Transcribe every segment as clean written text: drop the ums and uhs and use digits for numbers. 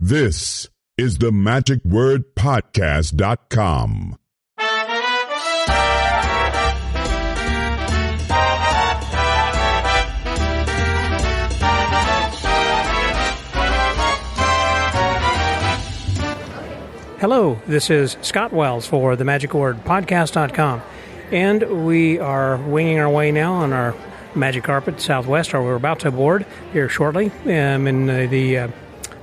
This is the magicwordpodcast.com. Hello, this is Scott Wells for the magicwordpodcast.com, and we are winging our way now on our magic carpet southwest, or we're about to board here shortly,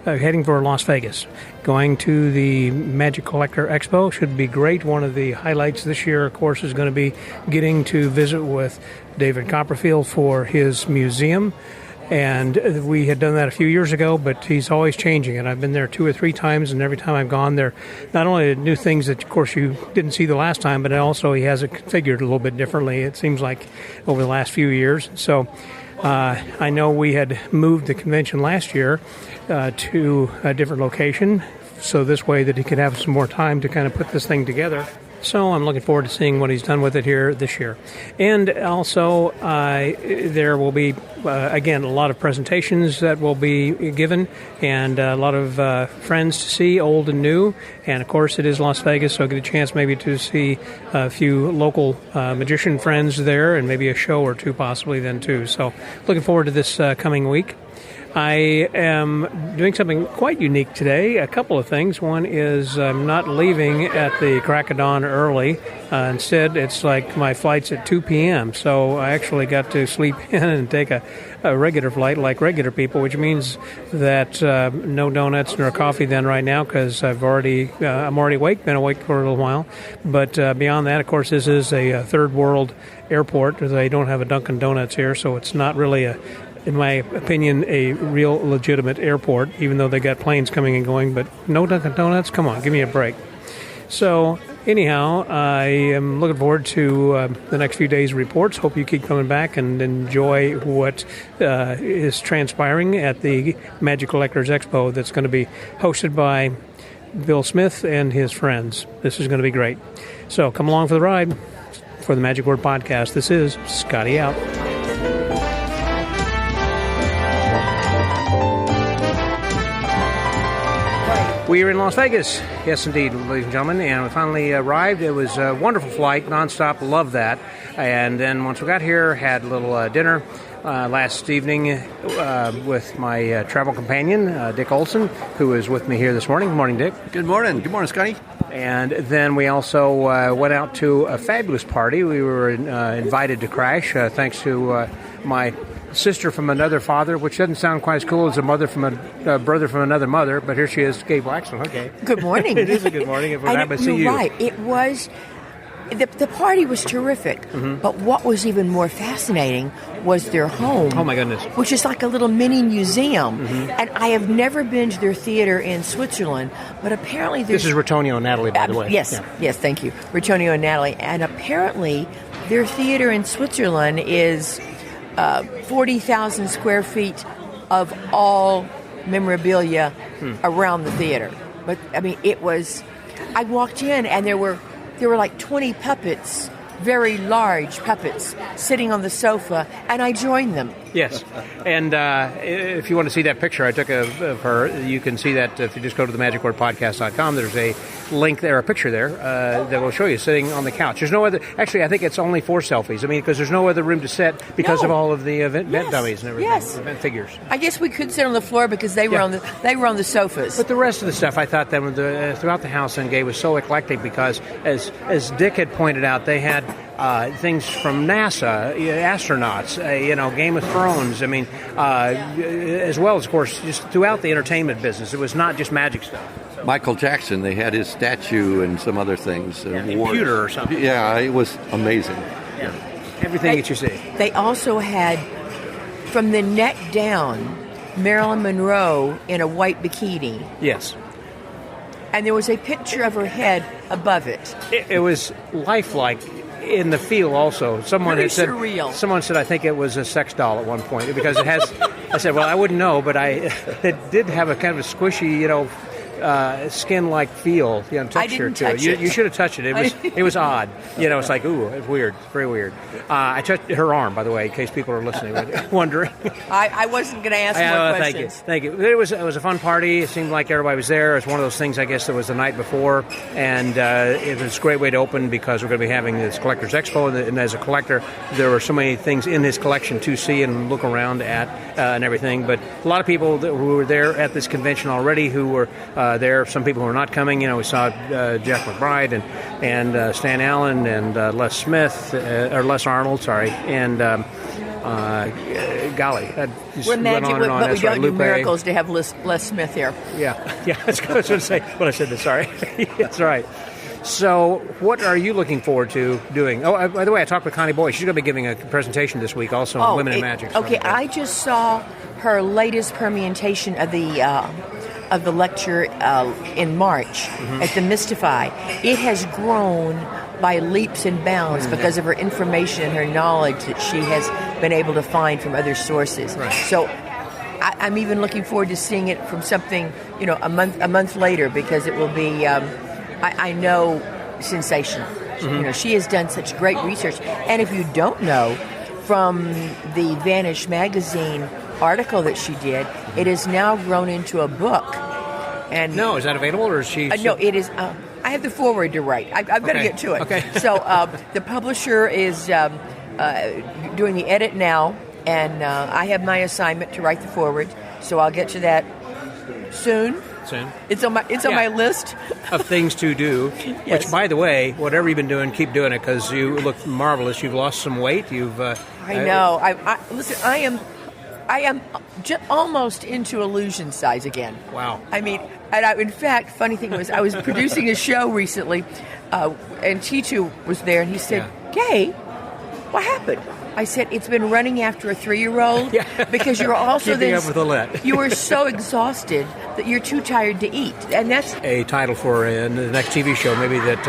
heading for Las Vegas. Going to the Magic Collector Expo should be great. One of the highlights this year, of course, is going to be getting to visit with David Copperfield for his museum. And we had done that a few years ago, but he's always changing. And I've been there 2 or 3 times, and every time I've gone there, not only new things that, of course, you didn't see the last time, but also he has it configured a little bit differently, it seems like, over the last few years. So I know we had moved the convention last year to a different location, so this way that he could have some more time to kind of put this thing together. So I'm looking forward to seeing what he's done with it here this year. And also, there will be, again, a lot of presentations that will be given, and a lot of friends to see, old and new. And, of course, it is Las Vegas, so I get a chance maybe to see a few local magician friends there, and maybe a show or two possibly then, too. So looking forward to this coming week. I am doing something quite unique today, a couple of things. One is I'm not leaving at the crack of dawn early. Instead, it's like my flight's at 2 p.m., so I actually got to sleep in and take a regular flight like regular people, which means that no donuts nor coffee then right now, because I'm already awake, been awake for a little while. But beyond that, of course, this is a third world airport. They don't have a Dunkin' Donuts here, so it's not really in my opinion, a real legitimate airport, even though they got planes coming and going, but no Dunkin' Donuts? Come on, give me a break. So, anyhow, I am looking forward to the next few days' reports. Hope you keep coming back and enjoy what is transpiring at the Magic Collectors Expo that's going to be hosted by Bill Smith and his friends. This is going to be great. So, come along for the ride. For the Magic Word Podcast, this is Scotty out. We are in Las Vegas. Yes, indeed, ladies and gentlemen, and we finally arrived. It was a wonderful flight, nonstop, loved that. And then once we got here, had a little dinner last evening with my travel companion, Dick Olson, who is with me here this morning. Good morning, Dick. Good morning. Good morning, Scotty. And then we also went out to a fabulous party. We were invited to crash, thanks to my sister from another father, which doesn't sound quite as cool as a mother from a brother from another mother, but here she is, Gay Blackstone. Okay. Good morning. It is a good morning. If we're happy to see you. You're right. It was, the party was terrific, but what was even more fascinating was their home. Oh, my goodness. Which is like a little mini museum. And I have never been to their theater in Switzerland, but apparently there's... This is Ritonio and Natalie, by the way. Yes, yeah. Yes, thank you. Ritonio and Natalie. And apparently their theater in Switzerland is 40,000 square feet of all memorabilia around the theater. But, I mean, it was... I walked in and there were like 20 puppets, very large puppets, sitting on the sofa, and I joined them. Yes, and if you want to see that picture I took of her, you can see that if you just go to the magicwordpodcast.com. There's a link there, a picture there, that will show you sitting on the couch. There's no other... Actually, I think it's only 4 selfies. I mean, because there's no other room to sit because of all of the event dummies and everything, event figures. I guess we could sit on the floor because they were on the sofas. But the rest of the stuff, I thought that throughout the house and Gay was so eclectic because, as Dick had pointed out, they had things from NASA, astronauts, Game of Thrones. I mean, as well as, of course, just throughout the entertainment business. It was not just magic stuff. Michael Jackson, they had his statue and some other things. Computer or something. Yeah, it was amazing. Yeah. Everything that you see. They also had, from the neck down, Marilyn Monroe in a white bikini. Yes. And there was a picture of her head above it. It was lifelike in the feel also. Someone Very had said, surreal. Someone said, I think it was a sex doll at one point because it has, I said, well, I wouldn't know, but it did have a kind of a squishy, skin-like feel, texture didn't to touch it. it. You should have touched it. It was odd. It's like, ooh, it's weird. It's very weird. I touched her arm, by the way, in case people are listening, wondering. I wasn't going to ask more questions. Thank you. It was a fun party. It seemed like everybody was there. It was one of those things, I guess, that was the night before, and it was a great way to open because we're going to be having this Collector's Expo, and as a collector, there were so many things in this collection to see and look around at and everything. But a lot of people who were there at this convention already who were there, some people who are not coming. We saw Jeff McBride and Stan Allen and Les Arnold, and golly, we're magic, but we don't do miracles to have Les Smith here. Yeah, that's what I was going to say when I said this. Sorry, that's right. So, what are you looking forward to doing? Oh, by the way, I talked with Connie Boy. She's going to be giving a presentation this week also on Women in Magic. Okay, I just saw her latest permutation of the lecture in March at the Mystify. It has grown by leaps and bounds because of her information and her knowledge that she has been able to find from other sources. Right. So I'm even looking forward to seeing it from something, a month later, because it will be, I know, sensational. She has done such great research. And if you don't know, from the Vanish magazine article that she did, it has now grown into a book. And no, is that available, or is she? No, it is. I have the foreword to write. I've got to get to it. Okay. So the publisher is doing the edit now, and I have my assignment to write the foreword. So I'll get to that soon. It's on my list of things to do. Yes. Which, by the way, whatever you've been doing, keep doing it because you look marvelous. You've lost some weight. I know. Listen. I am almost into illusion size again. Wow. I mean, in fact, funny thing was, I was producing a show recently, and T2 was there, and he said, "Gay, what happened?" I said, "It's been running after a 3-year-old because you're also keeping up with the let. You are so exhausted that you're too tired to eat," and that's a title for the next TV show. Maybe that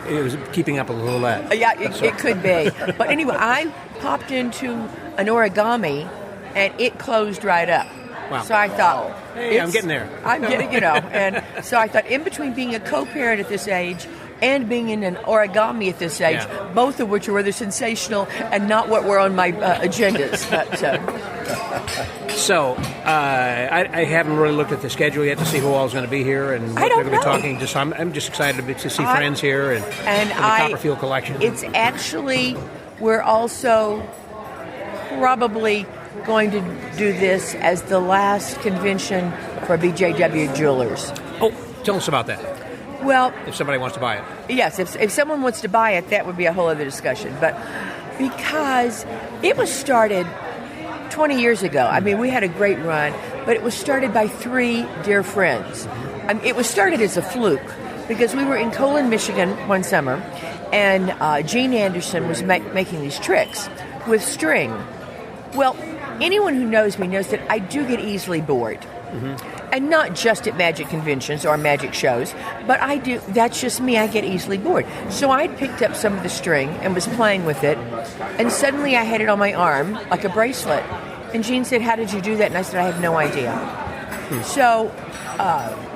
it was keeping up with the let. Yeah, it could be. But anyway, I popped into an origami, and it closed right up. Wow. So I thought, hey, I'm getting there. I'm getting, and so I thought, in between being a co-parent at this age and being in an origami at this age, both of which are rather sensational and not what were on my agendas. But, so I haven't really looked at the schedule yet to see who all is going to be here and what they're going to be talking. I'm just excited to see friends here and the Copperfield collection. It's actually, we're also probably going to do this as the last convention for BJW Jewelers. Oh, tell us about that. Well, if somebody wants to buy it. Yes, if someone wants to buy it, that would be a whole other discussion. But because it was started 20 years ago, I mean, we had a great run, but it was started by 3 dear friends. I mean, it was started as a fluke because we were in Colon, Michigan one summer, and Gene Anderson was making these tricks with string. Well, anyone who knows me knows that I do get easily bored. And not just at magic conventions or magic shows, but I do. That's just me. I get easily bored. So I picked up some of the string and was playing with it, and suddenly I had it on my arm like a bracelet. And Gene said, "How did you do that?" And I said, "I have no idea." So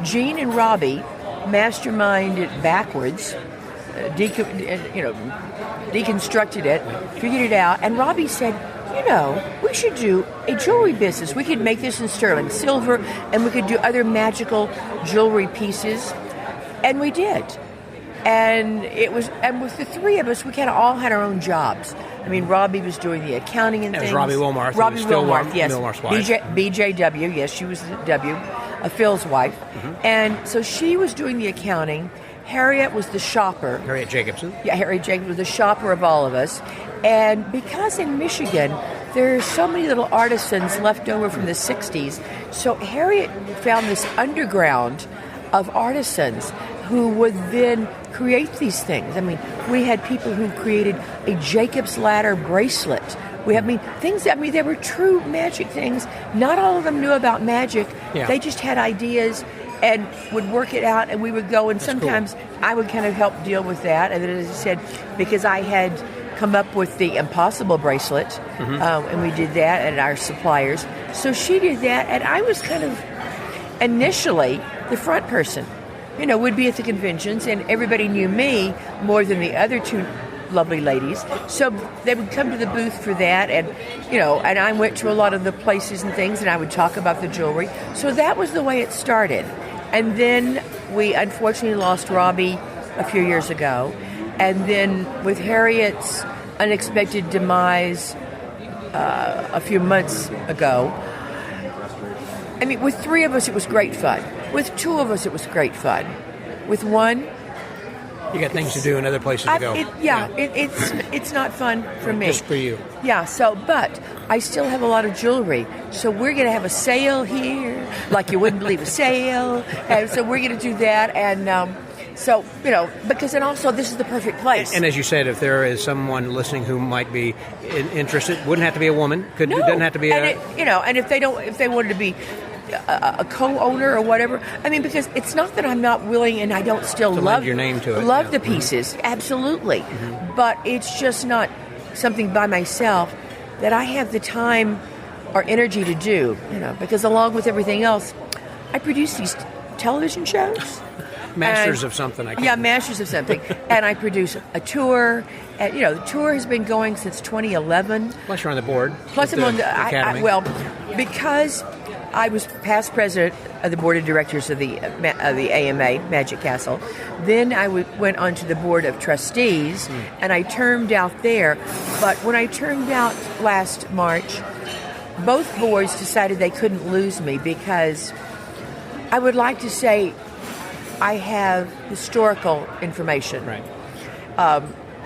Gene and Robbie masterminded it backwards, deconstructed it, figured it out, and Robbie said, we should do a jewelry business. We could make this in sterling silver, and we could do other magical jewelry pieces. And we did. And with the 3 of us, we kind of all had our own jobs. I mean, Robbie was doing the accounting and things. It was Robbie Wilmarth. Robbie Wilmarth, yes. Wilmarth's wife. BJW, yes, she was the W, Phil's wife. And so she was doing the accounting. Harriet was the shopper. Harriet Jacobson. Yeah, Harriet Jacobson was the shopper of all of us. And because in Michigan, there are so many little artisans left over from the 60s, so Harriet found this underground of artisans who would then create these things. I mean, we had people who created a Jacob's Ladder bracelet. They were true magic things. Not all of them knew about magic. Yeah. They just had ideas and would work it out, and we would go, and sometimes I would kind of help deal with that. And then, as I said, because I had come up with the impossible bracelet, and we did that at our suppliers. So she did that, and I was kind of initially the front person. Would be at the conventions, and everybody knew me more than the other two lovely ladies. So they would come to the booth for that, and and I went to a lot of the places and things, and I would talk about the jewelry. So that was the way it started. And then we unfortunately lost Robbie a few years ago, and then with Harriet's unexpected demise a few months ago. I mean, with 3 of us, it was great fun. With 2 of us, it was great fun. With 1, you got things to do and other places to go. It's not fun for me. Just for you. Yeah. But I still have a lot of jewelry. So we're going to have a sale here, like you wouldn't believe, a sale. And so we're going to do that, and so because then also this is the perfect place. And as you said, if there is someone listening who might be interested, wouldn't have to be a woman. Doesn't have to be and if they wanted to be a co-owner or whatever. I mean, because it's not that I'm not willing and I don't still love your name to it. Love the pieces, absolutely. Mm-hmm. But it's just not something by myself that I have the time or energy to do. Because along with everything else, I produce these television shows. Masters of something. Masters of something. And I produce a tour. And, the tour has been going since 2011. Plus you're on the board. Plus I'm on the Academy. Because I was past president of the board of directors of the AMA, Magic Castle. Then I went on to the board of trustees, and I termed out there. But when I termed out last March, both boards decided they couldn't lose me because I would like to say I have historical information. Right.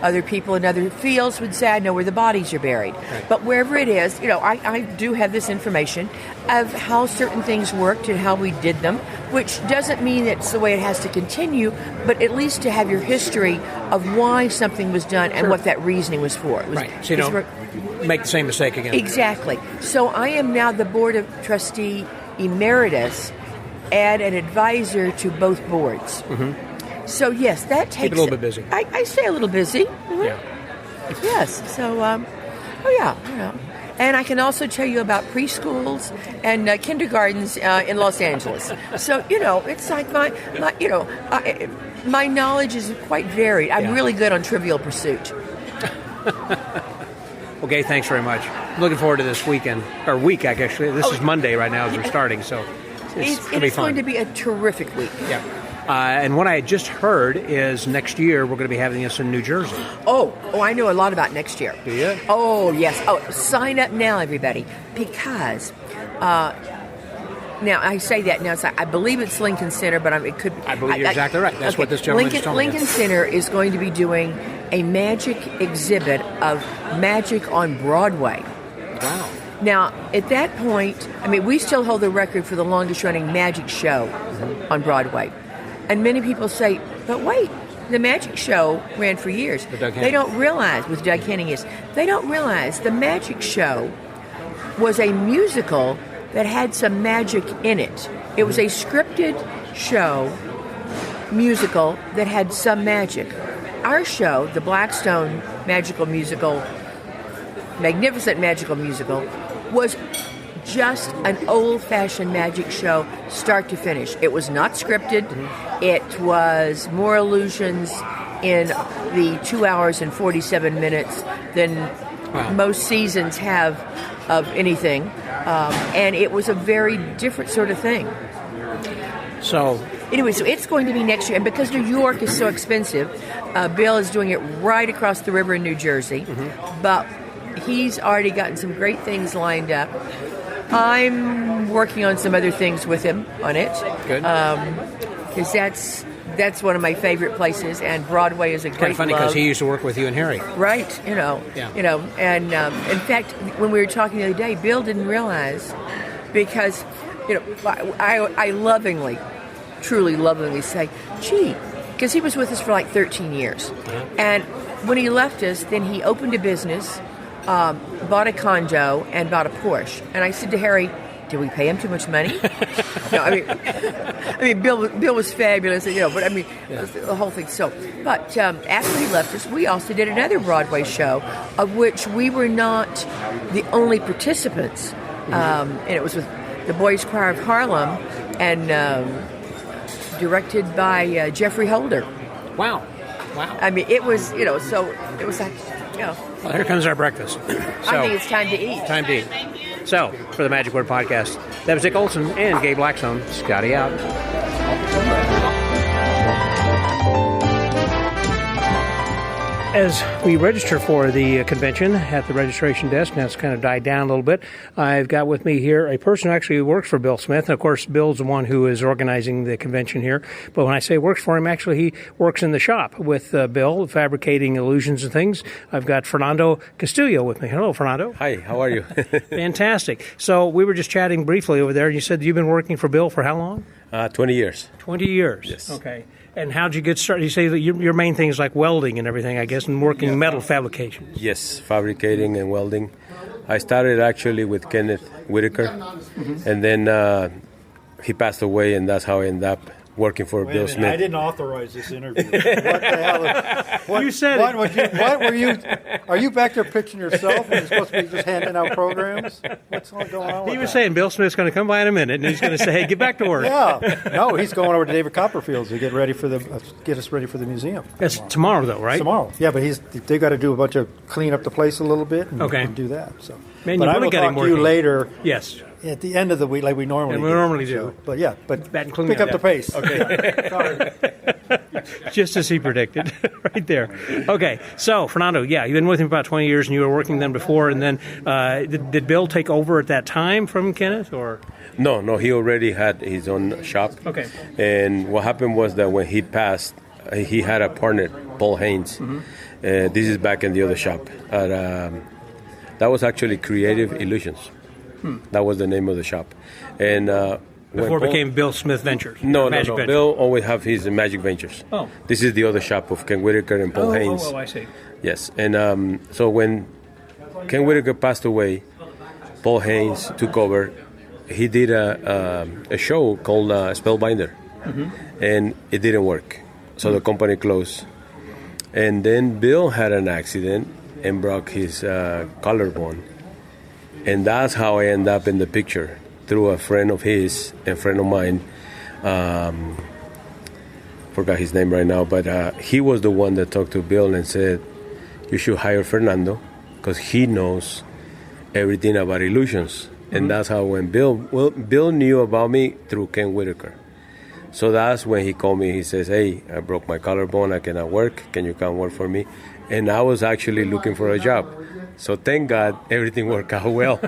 Other people in other fields would say I know where the bodies are buried. Right. But wherever it is, I do have this information of how certain things worked and how we did them, which doesn't mean that's the way it has to continue, but at least to have your history of why something was done and what that reasoning was for. Right. So you don't make the same mistake again. Exactly. So I am now the Board of Trustee Emeritus and an advisor to both boards. Mm-hmm. So, yes, that takes... Keep a little bit busy. I stay a little busy. Mm-hmm. Yeah. Yes. So, And I can also tell you about preschools and kindergartens in Los Angeles. So, it's like my knowledge is quite varied. I'm really good on Trivial Pursuit. Well, Gay, thanks very much. I'm looking forward to this weekend, or week, actually. This is Monday right now as we're starting, so it's going to be fun. Going to be a terrific week. Yeah. And what I had just heard is next year we're going to be having this in New Jersey. Oh, I know a lot about next year. Do you? Oh, yes. Oh, sign up now, everybody, because now I say that now. I believe it's Lincoln Center, but it could be. I believe you're exactly right. That's what this gentleman is telling me. Lincoln Center is going to be doing a magic exhibit of magic on Broadway. Wow. Now, at that point, we still hold the record for the longest-running magic show on Broadway. And many people say, but wait, the magic show ran for years. They don't realize, with Doug Henning, they don't realize the magic show was a musical that had some magic in it. It was a scripted show, musical, that had some magic. Our show, the Blackstone Magical Musical, Magnificent Magical Musical, was just an old-fashioned magic show, start to finish. It was not scripted. Mm-hmm. It was more illusions in the 2 hours and 47 minutes than most seasons have of anything. And it was a very different sort of thing. So anyway, so it's going to be next year. And because New York is so expensive, Bill is doing it right across the river in New Jersey. Mm-hmm. But he's already gotten some great things lined up. I'm working on some other things with him on it. Good. Because that's one of my favorite places, and Broadway is a great kind of funny because he used to work with you and Harry. Right, and in fact, when we were talking the other day, Bill didn't realize, because, I lovingly, truly lovingly say, gee, because he was with us for like 13 years. Mm-hmm. And when he left us, then he opened a business, bought a condo, and bought a Porsche. And I said to Harry, did we pay him too much money? No, Bill was fabulous, but the whole thing. So, but after he left us, we also did another Broadway show, of which we were not the only participants. Mm-hmm. And it was with the Boys Choir of Harlem, and directed by Jeffrey Holder. Wow. I mean, it was, so it was like, Well, here comes our breakfast. I think it's time to eat. Time to eat. So, for the Magic Word Podcast, that was Dick Olson and Gay Blackstone. Scotty out. As we register for the convention at the registration desk, now it's kind of died down a little bit, I've got with me here a person who actually works for Bill Smith. And, of course, Bill's the one who is organizing the convention here. But when I say works for him, actually he works in the shop with Bill, fabricating illusions and things. I've got Fernando Castillo with me. Hello, Fernando. Hi, how are you? Fantastic. So we were just chatting briefly over there, and you said you've been working for Bill for how long? 20 years. 20 years. Yes. Okay. And how'd you get started? You say that your main thing is like welding and everything, I guess, and working metal fabrication. Yes, fabricating and welding. I started actually with Kenneth Whitaker, and then he passed away, and that's how I ended up working for Bill Smith. I didn't authorize this interview. What the hell? You said what were you? Are you back there pitching yourself? And you're supposed to be just handing out programs? What's going on? He was saying Bill Smith's going to come by in a minute, and he's going to say, "Hey, get back to work." Yeah. No, he's going over to David Copperfield's to get us ready for the museum. That's tomorrow, though, right? Tomorrow. Yeah, but they've got to do a bunch of clean up the place a little bit and do that. So, Man, but you're I really will getting talk to you working. later. Yes. At the end of the week, like we normally do. So, but yeah, but That and clean pick up. up the pace. Okay. Sorry. Just as he predicted, right there. Okay, so, Fernando, yeah, you've been with him about 20 years, and you were working then before, and then did Bill take over at that time from Kenneth, or? No, he already had his own shop. Okay. And what happened was that when he passed, he had a partner, Paul Haynes. Mm-hmm. This is back in the other shop. That was actually Creative Illusions. That was the name of the shop. And Before it became Bill Smith Ventures? No. Ventures. Bill always have his Magic Ventures. Oh. This is the other shop of Ken Whitaker and Paul Haynes. Oh, I see. Yes, and so when Ken Whitaker passed away, Paul Haynes took over. He did a show called Spellbinder, and it didn't work. So the company closed. And then Bill had an accident and broke his collarbone. And that's how I end up in the picture, through a friend of his, a friend of mine. Forgot his name right now, but he was the one that talked to Bill and said, you should hire Fernando because he knows everything about illusions. And that's how when Bill knew about me through Ken Whitaker. So that's when he called me. He says, hey, I broke my collarbone. I cannot work. Can you come work for me? And I was actually looking for a job. So thank God everything worked out well.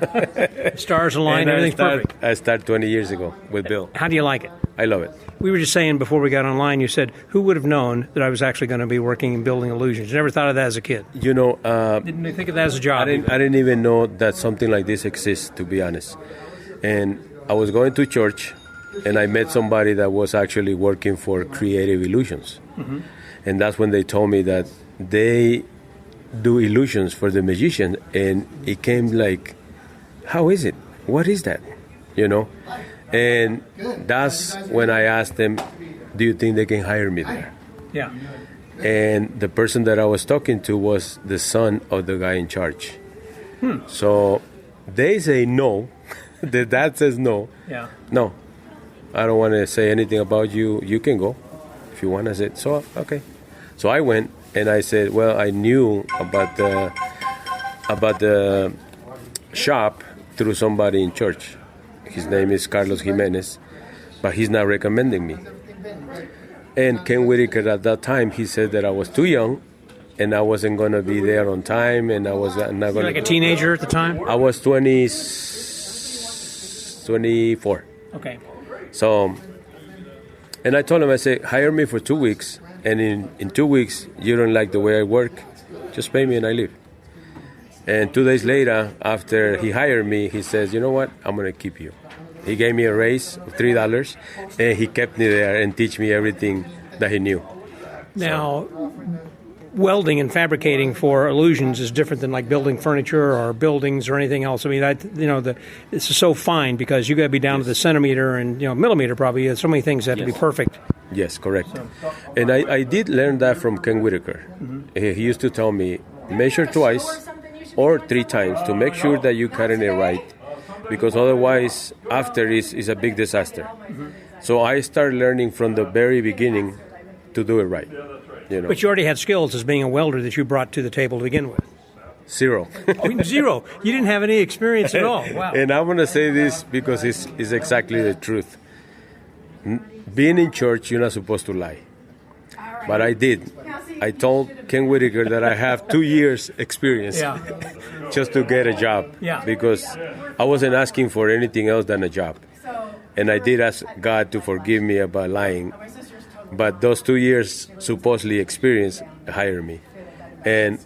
Stars aligned, everything's perfect. I started 20 years ago with Bill. How do you like it? I love it. We were just saying before we got online, you said, who would have known that I was actually going to be working in building illusions? You never thought of that as a kid. You know, Didn't think of that as a job. I didn't even know that something like this exists, to be honest. And I was going to church, and I met somebody that was actually working for Creative Illusions. And that's when they told me that they do illusions for the magician, and it came like, how is it? What is that? You know? And that's when I asked them, do you think they can hire me there? Yeah. And the person that I was talking to was the son of the guy in charge. So they say no. The dad says no. Yeah. No, I don't want to say anything about you. You can go if you want. I said, so, okay. So I went, and I said, well, I knew about the shop through somebody in church. His name is Carlos Jimenez, but he's not recommending me. And Ken Whitaker at that time, he said that I was too young, and I wasn't going to be there on time, and I was not going to... Like a teenager at the time? I was 24. Okay. So, and I told him, I said, hire me for 2 weeks, and in 2 weeks, you don't like the way I work, just pay me and I leave. And 2 days later, after he hired me, he says, you know what, I'm going to keep you. He gave me a raise of $3, and he kept me there and teach me everything that he knew. Now, welding and fabricating for illusions is different than like building furniture or buildings or anything else. I mean, it's so fine because you got to be down to the centimeter and millimeter probably. So many things that have to be perfect. Yes, correct. And I did learn that from Ken Whitaker. He used to tell me, measure twice or 3 times to make sure that you're cutting it right. because otherwise after is a big disaster. So I started learning from the very beginning to do it right. But you already had skills as being a welder that you brought to the table to begin with. Zero. Zero. You didn't have any experience at all. Wow. And I'm going to say this because it's exactly the truth. Being in church, you're not supposed to lie. But I did. I told Ken Whitaker that I have 2 years experience just to get a job. Because I wasn't asking for anything else than a job. And I did ask God to forgive me about lying. But those 2 years supposedly experience hired me. And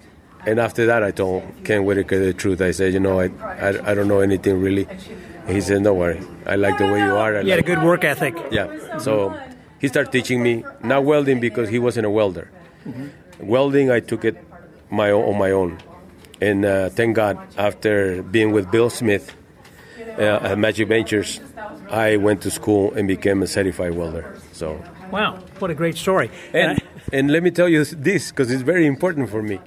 after that, I told Ken Whitaker the truth. I said, I don't know anything really. And he said, don't worry. I like the way you are. You had a good work ethic. Yeah. So he started teaching me, not welding because he wasn't a welder. Welding, I took it on my own. And thank God, after being with Bill Smith at Magic Ventures, I went to school and became a certified welder. So. Wow, what a great story. And let me tell you this, because it's very important for me.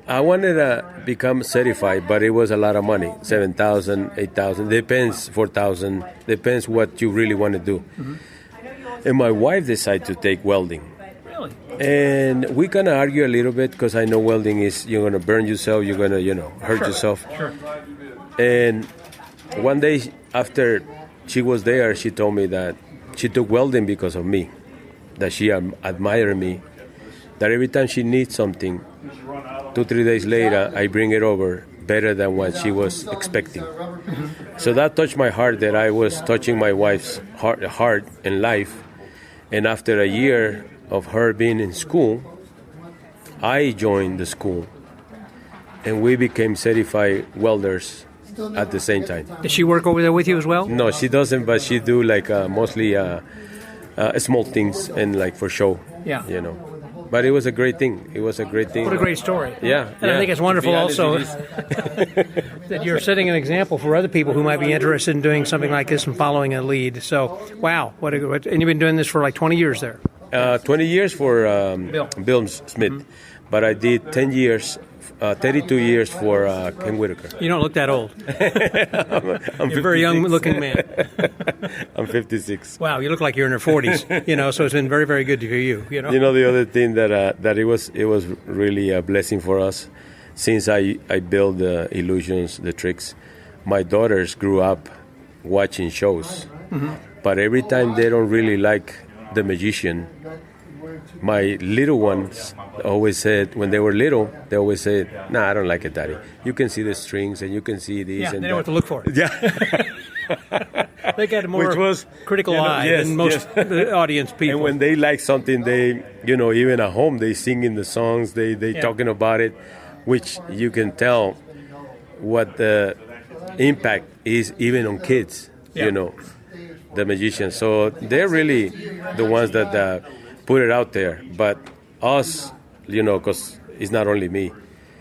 I wanted to become certified, but it was a lot of money, $7,000, $8,000, depends, $4,000, depends what you really want to do. And my wife decided to take welding. Really? And we kind of argue a little bit because I know welding is you're going to burn yourself, you're going to, hurt yourself. Sure. And one day after she was there, she told me that she took welding because of me, that she admired me, that every time she needs something, 2-3 days later, I bring it over better than what she was expecting. So that touched my heart that I was touching my wife's heart and life. And after a year of her being in school, I joined the school. And we became certified welders at the same time. Does she work over there with you as well? No, she doesn't, but she do like mostly small things and like for show. Yeah. But it was a great thing. What a great story. Yeah. And I think it's wonderful also that you're setting an example for other people who might be interested in doing something like this and following a lead. So, wow. And you've been doing this for like 20 years there. 20 years for Bill Smith. But I did 10 years, 32 years for Ken Whitaker. You don't look that old. You're a very young-looking man. I'm 56. Wow, you look like you're in your 40s. So it's been very, very good for you. The other thing that it was really a blessing for us, since I built the illusions, the tricks. My daughters grew up watching shows, but every time they don't really like the magician. My little ones always said, when they were little, they always said, "Nah, I don't like it, Daddy. You can see the strings and you can see these and they know what to look for. Yeah. They got a more critical eye than most the audience people. And when they like something, they, even at home, they sing in the songs, they talking about it, which you can tell what the impact is even on kids, the magicians. So they're really the ones that put it out there. But us, because it's not only me.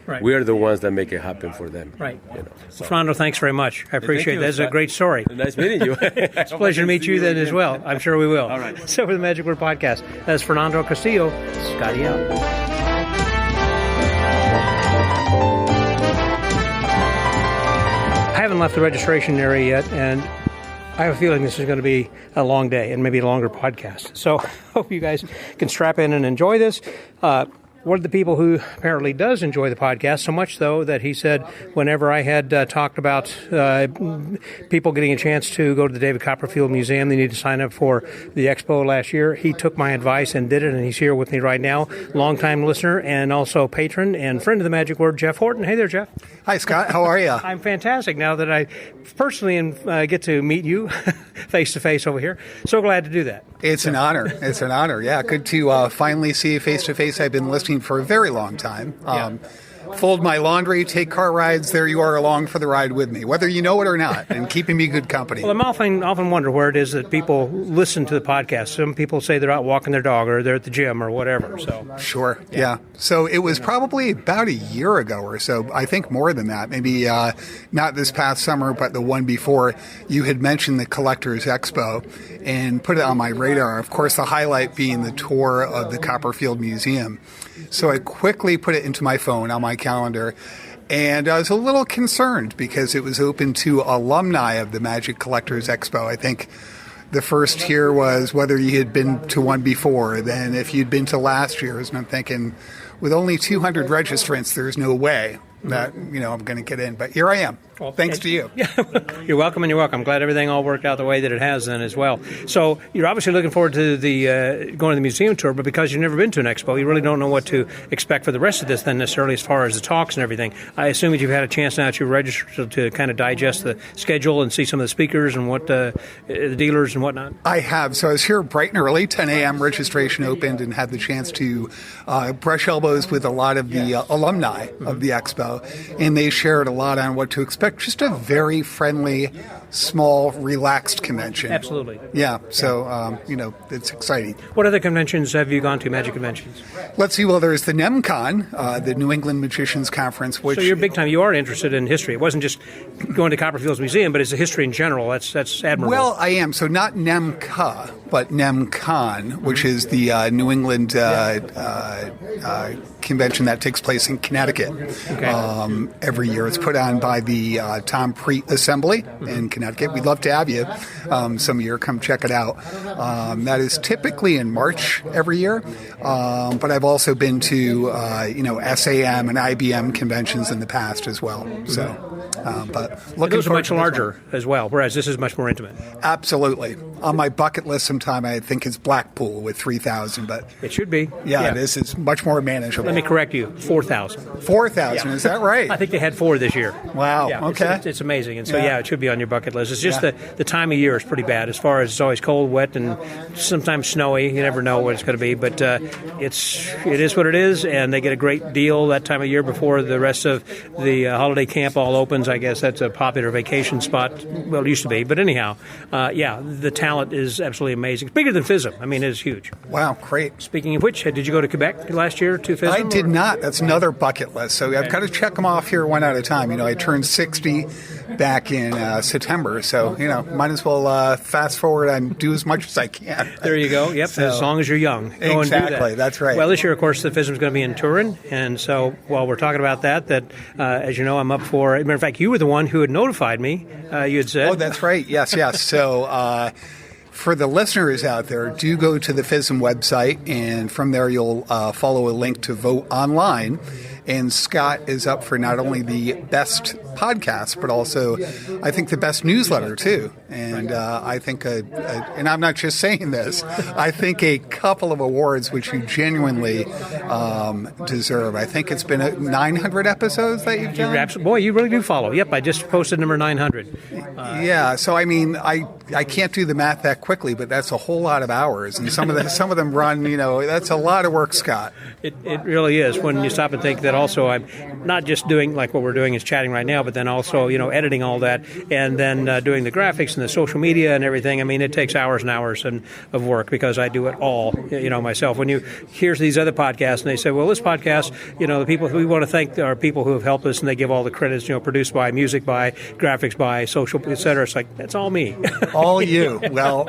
Right. We're the ones that make it happen for them. Right. Fernando, thanks very much. I appreciate it. That's a great story. Nice meeting you. It's a pleasure to meet you then as well. I'm sure we will. All right. So for the Magic Word Podcast, that's Fernando Castillo. Scotty out. I haven't left the registration area yet, and I have a feeling this is going to be a long day and maybe a longer podcast. So hope you guys can strap in and enjoy this. One of the people who apparently does enjoy the podcast, so much though that he said whenever I had talked about people getting a chance to go to the David Copperfield Museum, they need to sign up for the expo last year, he took my advice and did it, and he's here with me right now. Longtime listener and also patron and friend of the Magic Word, Jeff Horton. Hey there, Jeff. Hi, Scott. How are you? I'm fantastic now that I personally get to meet you face-to-face over here. So glad to do that. It's an honor. It's an honor. Yeah, good to finally see you face-to-face. I've been listening for a very long time. Fold my laundry, take car rides. There you are along for the ride with me, whether you know it or not, and keeping me good company. Well, I'm often wonder where it is that people listen to the podcast. Some people say they're out walking their dog or they're at the gym or whatever. So Sure. Yeah. So it was probably about a year ago or so. I think more than that. Maybe not this past summer, but the one before. You had mentioned the Collectors Expo and put it on my radar. Of course, the highlight being the tour of the Copperfield Museum. So I quickly put it into my phone on my calendar, And I was a little concerned because it was open to alumni of the Magic Collectors Expo. I think the first year was whether you had been to one before, then if you'd been to last year's. And I'm thinking, with only 200 registrants, there's no way that, I'm going to get in. But here I am. Well, thanks to you. You're welcome, and you're welcome. I'm glad everything all worked out the way that it has then as well. So you're obviously looking forward to the going to the museum tour, but because you've never been to an expo, you really don't know what to expect for the rest of this then necessarily as far as the talks and everything. I assume that you've had a chance now to register to kind of digest the schedule and see some of the speakers and what the dealers and whatnot. I have. So I was here bright and early, 10 a.m. registration opened, and had the chance to brush elbows with a lot of the alumni of the expo, and they shared a lot on what to expect. Just a very friendly, small, relaxed convention. Absolutely. Yeah. So, it's exciting. What other conventions have you gone to, magic conventions? Let's see. Well, there's the NEMCon, the New England Magicians Conference. Which, so you're big time. You are interested in history. It wasn't just going to Copperfield's museum, but it's the history in general. That's admirable. Well, I am. So not NEMCA, but NEMCon, which is the New England convention that takes place in Connecticut every year. It's put on by the Tom Preet Assembly in Connecticut. We'd love to have you some year. Come check it out. That is typically in March every year, but I've also been to SAM and IBM conventions in the past as well. So, but looking those are much larger as well, whereas this is much more intimate. Absolutely. On my bucket list sometime, I think it's Blackpool with 3,000, but it should be. Yeah, this is much more manageable. Let me correct you, 4,000. 4,000, is that right? I think they had 4 this year. Wow, yeah, okay. It's amazing. And so, it should be on your bucket list. It's just the time of year is pretty bad as far as it's always cold, wet, and sometimes snowy. You never know what it's going to be, but it is what it is, and they get a great deal that time of year before the rest of the holiday camp all opens. I guess that's a popular vacation spot. Well, it used to be. But anyhow, the talent is absolutely amazing. It's bigger than FISM. I mean, it is huge. Wow, great. Speaking of which, did you go to Quebec last year to FISM? I did not. That's another bucket list. So I've got to check them off here one at a time. I turned 60 back in September. So, might as well fast forward and do as much as I can. There you go. Yep, so, as long as you're young. Go exactly, and do that. That's right. Well, this year, of course, the FISM is going to be in Turin. And so while we're talking about that, as you know, I'm up for it. Matter of fact, you were the one who had notified me. You had said. Oh, that's right. Yes. So for the listeners out there, do go to the FISM website, and from there you'll follow a link to vote online. And Scott is up for not only the best podcast, but also, I think, the best newsletter, too. And I think, and I'm not just saying this, I think a couple of awards which you genuinely deserve. I think it's been 900 episodes that you've done. Boy, you really do follow. Yep, I just posted number 900. Yeah, so I mean, I can't do the math that quickly, but that's a whole lot of hours. And some of them run, that's a lot of work, Scott. It really is. When you stop and think that also I'm not just doing like what we're doing is chatting right now, but then also, editing all that, and then doing the graphics and the social media and everything. I mean, it takes hours and hours of work because I do it all, myself. When you hear these other podcasts and they say, well, this podcast, the people we want to thank are people who have helped us, and they give all the credits, produced by, music by, graphics by, social, et cetera. It's like, that's all me. All you. Well,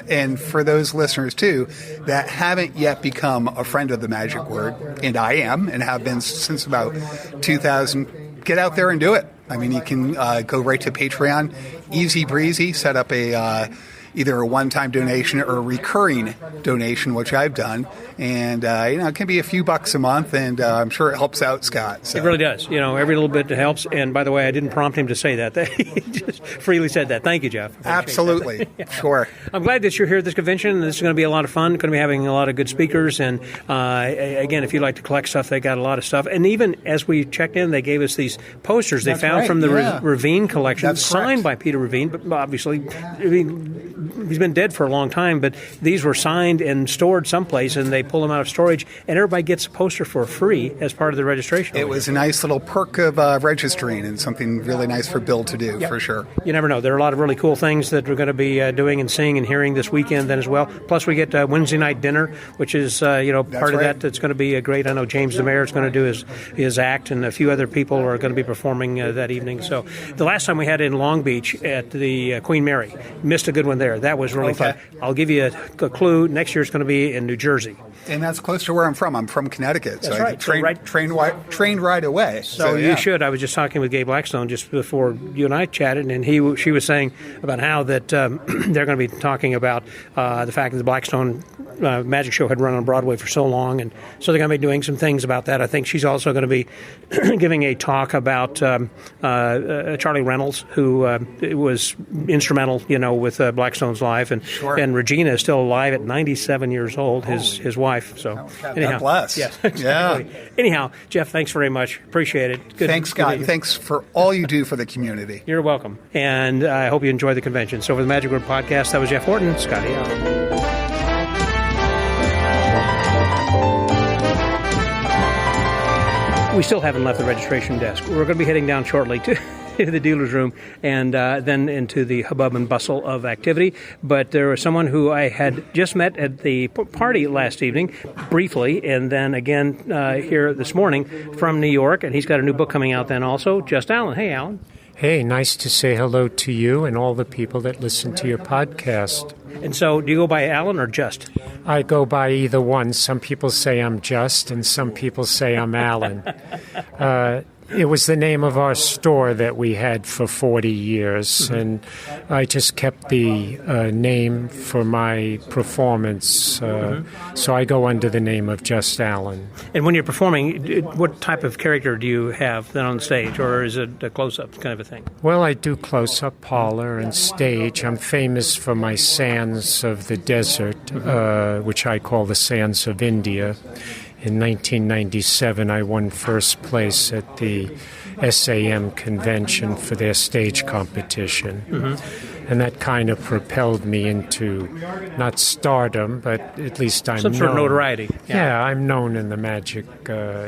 and for those listeners, too, that haven't yet become a friend of the Magic Word, and I am, and have been since about 2000, get out there and do it. I mean, you can go right to Patreon, easy breezy, set up either a one-time donation or a recurring donation, which I've done. And, it can be a few bucks a month, and I'm sure it helps out Scott. So. It really does. Every little bit helps. And by the way, I didn't prompt him to say that. He just freely said that. Thank you, Jeff. Absolutely. Yeah. Sure. I'm glad that you're here at this convention. This is going to be a lot of fun. Going to be having a lot of good speakers. And, again, if you like to collect stuff, they got a lot of stuff. And even as we checked in, they gave us these posters they found from the Ravine collection, signed by Peter Ravine. But obviously, he's been dead for a long time. But these were signed and stored someplace, and they pull them out of storage, and everybody gets a poster for free as part of the registration. It was a nice little perk of registering, and something really nice for Bill to do, for sure. You never know. There are a lot of really cool things that we're going to be doing and seeing and hearing this weekend then as well. Plus, we get Wednesday night dinner, which is, part of that. That's going to be great. I know James DeMayer is going to do his act, and a few other people are going to be performing that evening. So the last time we had it in Long Beach at the Queen Mary, missed a good one there. there. That was really Okay. fun. I'll give you a clue. Next year it's going to be in New Jersey. And that's close to where I'm from. I'm from Connecticut. That's so right. I trained right away. So yeah. you should. I was just talking with Gay Blackstone just before you and I chatted, and she was saying about how that they're going to be talking about the fact that the Blackstone magic show had run on Broadway for so long, and so they're going to be doing some things about that. I think she's also going to be giving a talk about Charlie Reynolds, who was instrumental, with Blackstone's life, and Regina is still alive at 97 years old, his wife. So anyhow, God bless. Yes, Yeah. exactly. Anyhow, Jeff, thanks very much. Appreciate it. Good. Thanks, Scott. Thanks for all you do for the community. You're welcome. And I hope you enjoy the convention. So for the Magic Word Podcast, that was Jeff Horton, Scotty out. We still haven't left the registration desk. We're going to be heading down shortly to the dealer's room and then into the hubbub and bustle of activity. But there was someone who I had just met at the party last evening, briefly, and then again here this morning from New York. And he's got a new book coming out then also. Just Alan. Hey, Alan. Hey, nice to say hello to you and all the people that listen to your podcast. And so, do you go by Alan or Just? I go by either one. Some people say I'm Just, and some people say I'm Alan. It was the name of our store that we had for 40 years, and I just kept the name for my performance, so I go under the name of Just Alan. And when you're performing, what type of character do you have then on stage, or is it a close-up kind of a thing? Well, I do close-up, parlor, and stage. I'm famous for my Sands of the Desert, which I call the Sands of India. In 1997, I won first place at the SAM convention for their stage competition. And that kind of propelled me into not stardom, but at least I'm some sort of notoriety. Yeah, I'm known in the magic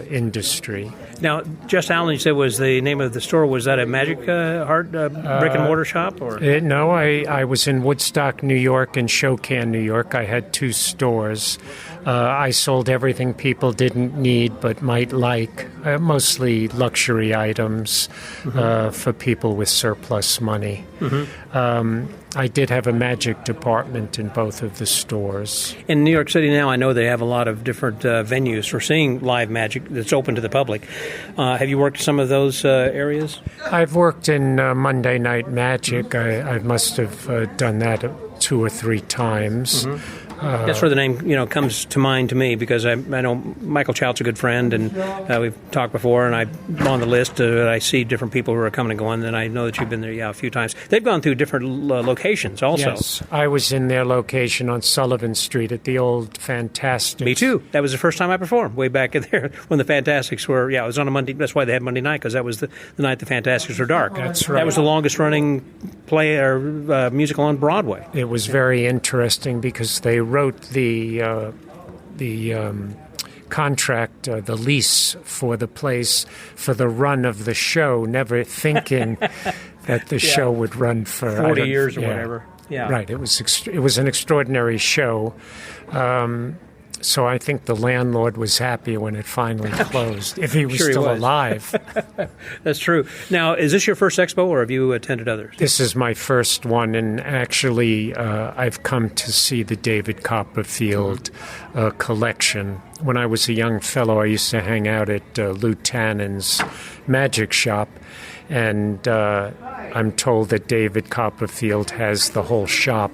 industry. Now, Just Alan, you said was the name of the store. Was that a Magic brick and mortar shop? Or No, I was in Woodstock, New York, and Shokan, New York. I had two stores. I sold everything people didn't need but might like, mostly luxury items for people with surplus money. I did have a magic department in both of the stores. In New York City now, I know they have a lot of different venues for seeing live magic that's open to the public. Have you worked some of those areas? I've worked in Monday Night Magic. I must have done that 2 or 3 times. That's where the name, comes to mind to me because I know Michael Chout's a good friend, and we've talked before, and I'm on the list. I see different people who are coming and going, and I know that you've been there, a few times. They've gone through different locations also. Yes, I was in their location on Sullivan Street at the old Fantastics. Me too. That was the first time I performed, way back in there when the Fantastics were, it was on a Monday. That's why they had Monday night, because that was the night the Fantastics were dark. That's right. That was the longest running play or musical on Broadway. It was very interesting because they wrote the contract, the lease for the place for the run of the show, never thinking that the show would run for 40 years or whatever. Yeah, right. It was an extraordinary show. So I think the landlord was happy when it finally closed, if he was still alive. That's true. Now, is this your first expo, or have you attended others? This is my first one, and actually I've come to see the David Copperfield collection. When I was a young fellow, I used to hang out at Lou Tannen's magic shop, and I'm told that David Copperfield has the whole shop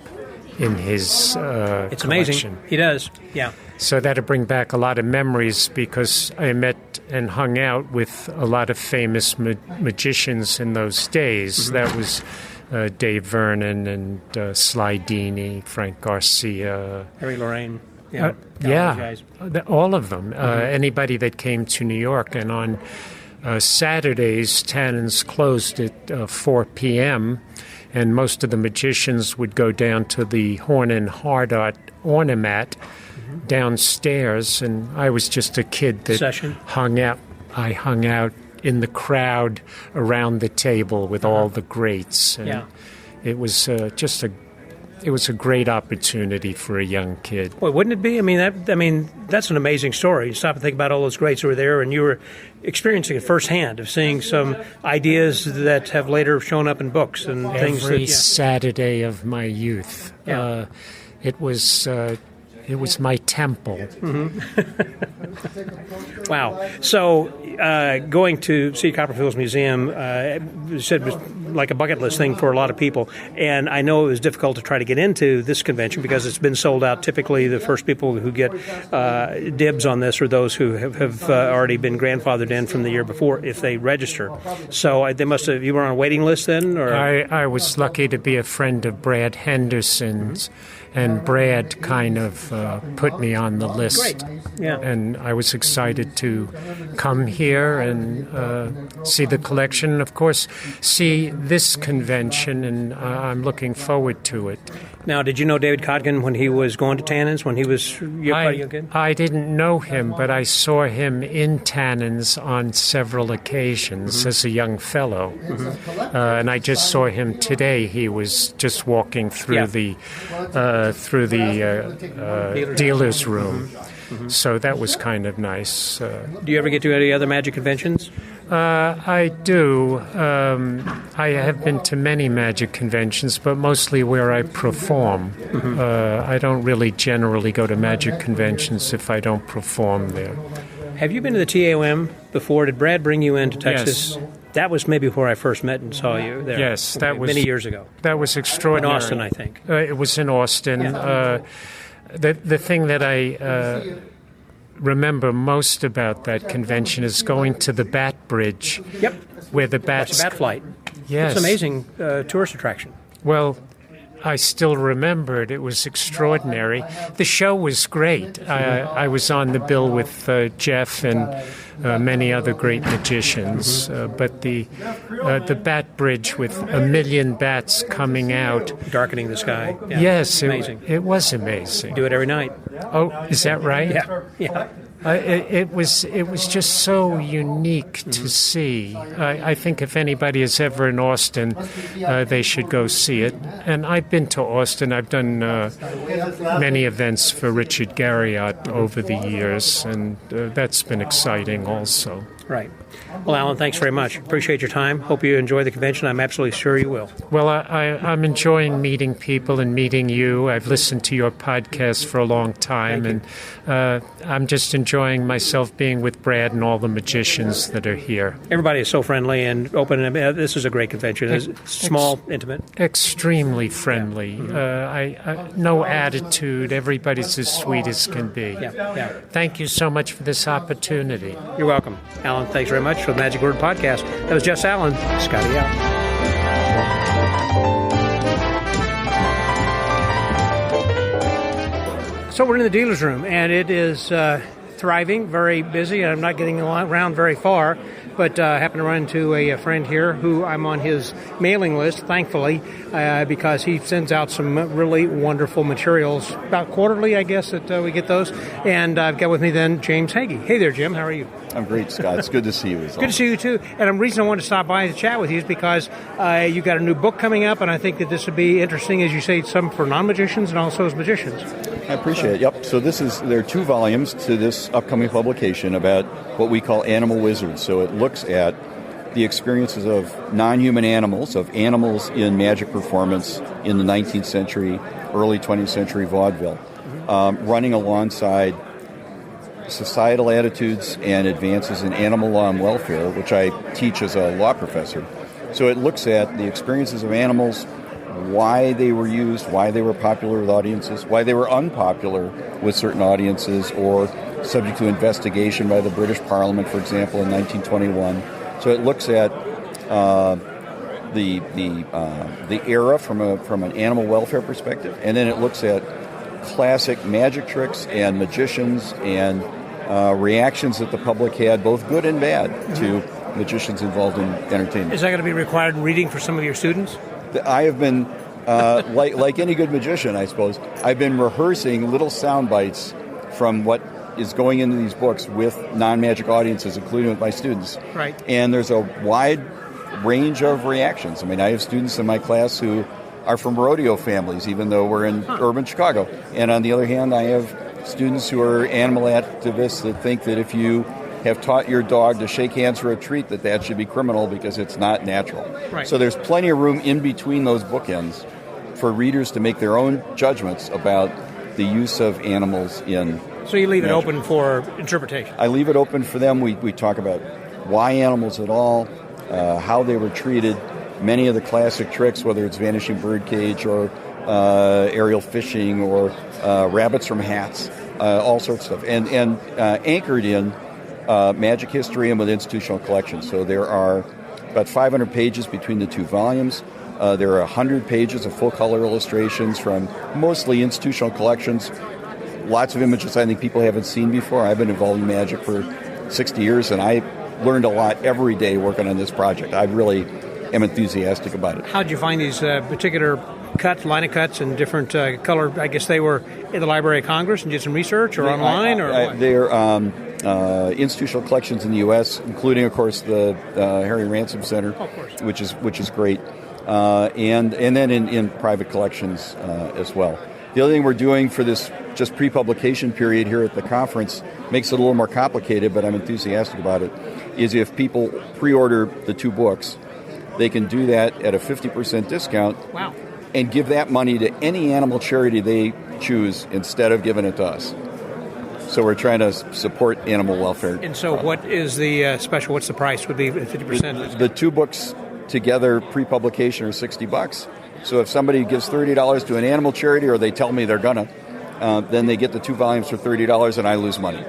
in his collection. It's amazing. He does, yeah. So that'll bring back a lot of memories because I met and hung out with a lot of famous magicians in those days. That was Dave Vernon and Sly Dini, Frank Garcia. Harry Lorraine. All of them. Anybody that came to New York. And on Saturdays, Tannen's closed at 4 p.m., and most of the magicians would go down to the Horn and Hard Art Ornament downstairs, and I was just a kid that hung out. I hung out in the crowd around the table with all the greats, and it was just a it was a great opportunity for a young kid. Well, wouldn't it be? That's an amazing story. You stop and think about all those greats who were there, and you were experiencing it firsthand, of seeing some ideas that have later shown up in books and things. Every Saturday of my youth, it was my temple. Mm-hmm. Wow. So going to see Copperfield's museum, you said it was like a bucket list thing for a lot of people. And I know it was difficult to try to get into this convention because it's been sold out. Typically, the first people who get dibs on this are those who have already been grandfathered in from the year before if they register. So they must have. You were on a waiting list then? Or? I was lucky to be a friend of Brad Henderson's. And Brad kind of put me on the list. Great. Yeah. And I was excited to come here and see the collection. And, of course, see this convention, and I'm looking forward to it. Now, did you know David Codkin when he was going to Tannins, when he was your kid? I didn't know him, but I saw him in Tannins on several occasions as a young fellow. Mm-hmm. And I just saw him today. He was just walking through the dealer's room. Mm-hmm. So that was kind of nice. Do you ever get to any other Magic conventions? I do. I have been to many Magic conventions, but mostly where I perform. Mm-hmm. I don't really generally go to Magic conventions if I don't perform there. Have you been to the TAOM before? Did Brad bring you into Texas? Yes. That was maybe where I first met and saw you there. Yes, that was many years ago. That was extraordinary. In Austin, I think. It was in Austin. Yeah. The thing that I remember most about that convention is going to the Bat Bridge. Yep. Where the bats... That's a bat flight. Yes. It's an amazing tourist attraction. Well, I still remember it. It was extraordinary. The show was great. I was on the bill with Jeff and many other great magicians. But the Bat Bridge with 1 million bats coming out. Darkening the sky. Yeah. Yes, amazing. It was amazing. Do it every night. Oh, is that right? Yeah. It was just so unique to see. I think if anybody is ever in Austin, they should go see it. And I've been to Austin. I've done many events for Richard Garriott over the years, and that's been exciting also. Right. Well, Alan, thanks very much. Appreciate your time. Hope you enjoy the convention. I'm absolutely sure you will. Well, I'm enjoying meeting people and meeting you. I've listened to your podcast for a long time, and I'm just enjoying myself being with Brad and all the magicians that are here. Everybody is so friendly and open. This is a great convention. It's small, intimate. Extremely friendly. No attitude. Everybody's as sweet as can be. Yeah. Thank you so much for this opportunity. You're welcome. Alan, thanks very much for the Magic Word Podcast. That was Jess Allen. Scotty out. So we're in the dealer's room, and it is thriving, very busy. I'm not getting around very far, but I happen to run into a friend here who I'm on his mailing list, thankfully, because he sends out some really wonderful materials, about quarterly, I guess, that we get those. And I've got with me then James Hagy. Hey there, Jim. How are you? I'm great, Scott. It's good to see you. Good to see you, too. And the reason I wanted to stop by to chat with you is because you got a new book coming up, and I think that this would be interesting, as you say, some for non-magicians and also as magicians. I appreciate it. Yep. So there are 2 volumes to this upcoming publication about what we call animal wizards. So it looks at the experiences of non-human animals, of animals in magic performance in the 19th century, early 20th century vaudeville, running alongside societal attitudes and advances in animal law and welfare, which I teach as a law professor. So it looks at the experiences of animals, why they were used, why they were popular with audiences, why they were unpopular with certain audiences, or subject to investigation by the British Parliament, for example, in 1921. So it looks at the era from an animal welfare perspective, and then it looks at classic magic tricks and magicians and reactions that the public had, both good and bad, to magicians involved in entertainment. Is that going to be required reading for some of your students? I have been, like any good magician, I suppose, I've been rehearsing little sound bites from what is going into these books with non-magic audiences, including with my students. Right. And there's a wide range of reactions. I mean, I have students in my class who are from rodeo families, even though we're in urban Chicago. And on the other hand, I have students who are animal activists that think that if you have taught your dog to shake hands for a treat, that should be criminal because it's not natural. Right. So there's plenty of room in between those bookends for readers to make their own judgments about the use of animals in. So you leave it magic. open for interpretation. I leave it open for them. We talk about why animals at all, how they were treated, many of the classic tricks, whether it's vanishing birdcage or aerial fishing or rabbits from hats, all sorts of stuff, and anchored in magic history and with institutional collections. So there are about 500 pages between the two volumes. There are 100 pages of full-color illustrations from mostly institutional collections. Lots of images I think people haven't seen before. I've been involved in magic for 60 years, and I learned a lot every day working on this project. I really am enthusiastic about it. How did you find these particular line of cuts, and different color? I guess they were in the Library of Congress and did some research, or online, or what? They're institutional collections in the U.S., including, of course, the Harry Ransom Center, which is great, and then in private collections as well. The other thing we're doing for this just pre-publication period here at the conference makes it a little more complicated, but I'm enthusiastic about it, is if people pre-order the two books, they can do that at a 50% discount. Wow. And give that money to any animal charity they choose instead of giving it to us. So we're trying to support animal welfare. And so what is the special? What's the price? Would be 50%? The two books together pre-publication are $60. So if somebody gives $30 to an animal charity, or they tell me they're gonna, then they get the two volumes for $30 and I lose money.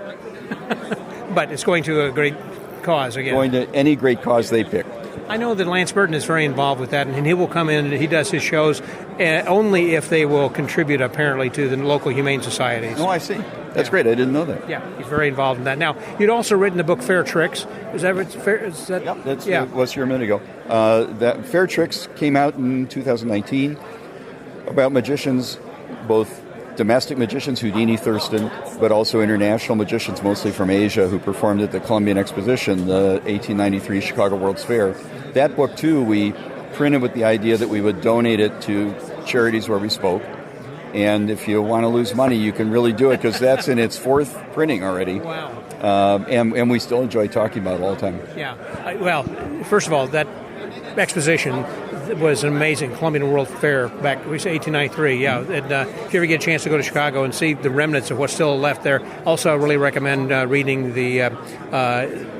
But it's going to a great cause again. Going to any great cause they pick. I know that Lance Burton is very involved with that, and he will come in and he does his shows only if they will contribute, apparently, to the local humane societies. Oh, I see. That's great. I didn't know that. Yeah, he's very involved in that. Now, you'd also written the book Fair Tricks. Is that fair? Is that? Yep, that was here a minute ago. That Fair Tricks came out in 2019 about magicians, both domestic magicians, Houdini, Thurston, but also international magicians, mostly from Asia, who performed at the Columbian Exposition, the 1893 Chicago World's Fair. That book, too, we printed with the idea that we would donate it to charities where we spoke. And if you want to lose money, you can really do it, because that's in its fourth printing already. Wow. And we still enjoy talking about it all the time. Yeah. Well, first of all, that exposition was an amazing Columbian World Fair back, we say 1893. Yeah. And, if you ever get a chance to go to Chicago and see the remnants of what's still left there, also I really recommend reading the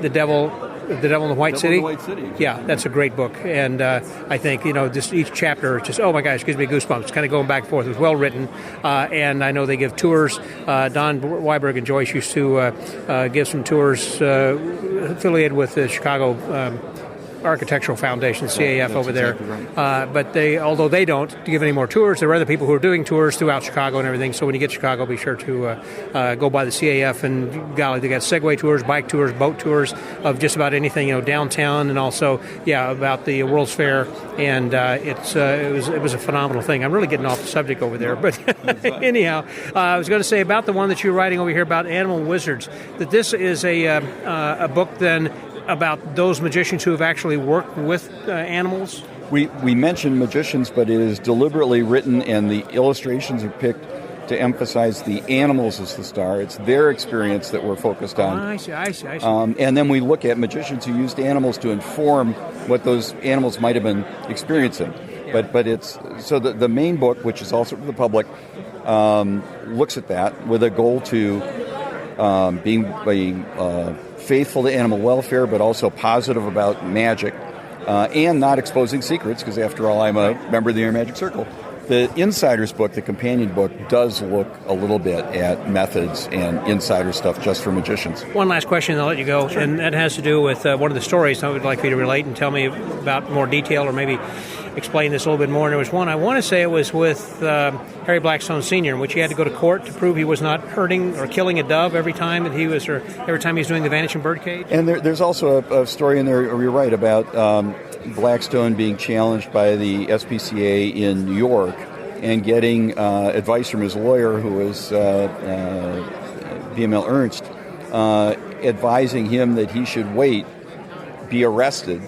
Devil in the White City. Yeah, that's a great book, and I think just each chapter, just oh my gosh, gives me goosebumps. Kind of going back and forth. It was well written, and I know they give tours. Don Weiberg and Joyce used to give some tours affiliated with the Chicago Architectural Foundation, CAF, over there. Exactly right. But although they don't give any more tours, there are other people who are doing tours throughout Chicago and everything. So when you get to Chicago, be sure to go by the CAF, and golly, they got Segway tours, bike tours, boat tours of just about anything, downtown, and also about the World's Fair. And it was a phenomenal thing. I'm really getting off the subject over there, but anyhow, I was going to say about the one that you're writing over here about animal wizards, that this is a book then about those magicians who have actually worked with animals? We mention magicians, but it is deliberately written, and the illustrations are picked to emphasize the animals as the star. It's their experience that we're focused on. I see. And then we look at magicians who used animals to inform what those animals might have been experiencing. Yeah. But it's so the main book, which is also for the public, looks at that with a goal to being faithful to animal welfare, but also positive about magic, and not exposing secrets, because after all, I'm a member of the Inner Magic Circle. The Insider's book, the companion book, does look a little bit at methods and insider stuff just for magicians. One last question, and I'll let you go, sure. And that has to do with one of the stories I would like for you to relate and tell me about more detail, or maybe explain this a little bit more. And there was one, I want to say it was with Harry Blackstone Sr., in which he had to go to court to prove he was not hurting or killing a dove every time that he was doing the vanishing birdcage. And there's also a story in there, you're right, about Blackstone being challenged by the SPCA in New York and getting advice from his lawyer, who was BML Ernst, advising him that he should be arrested,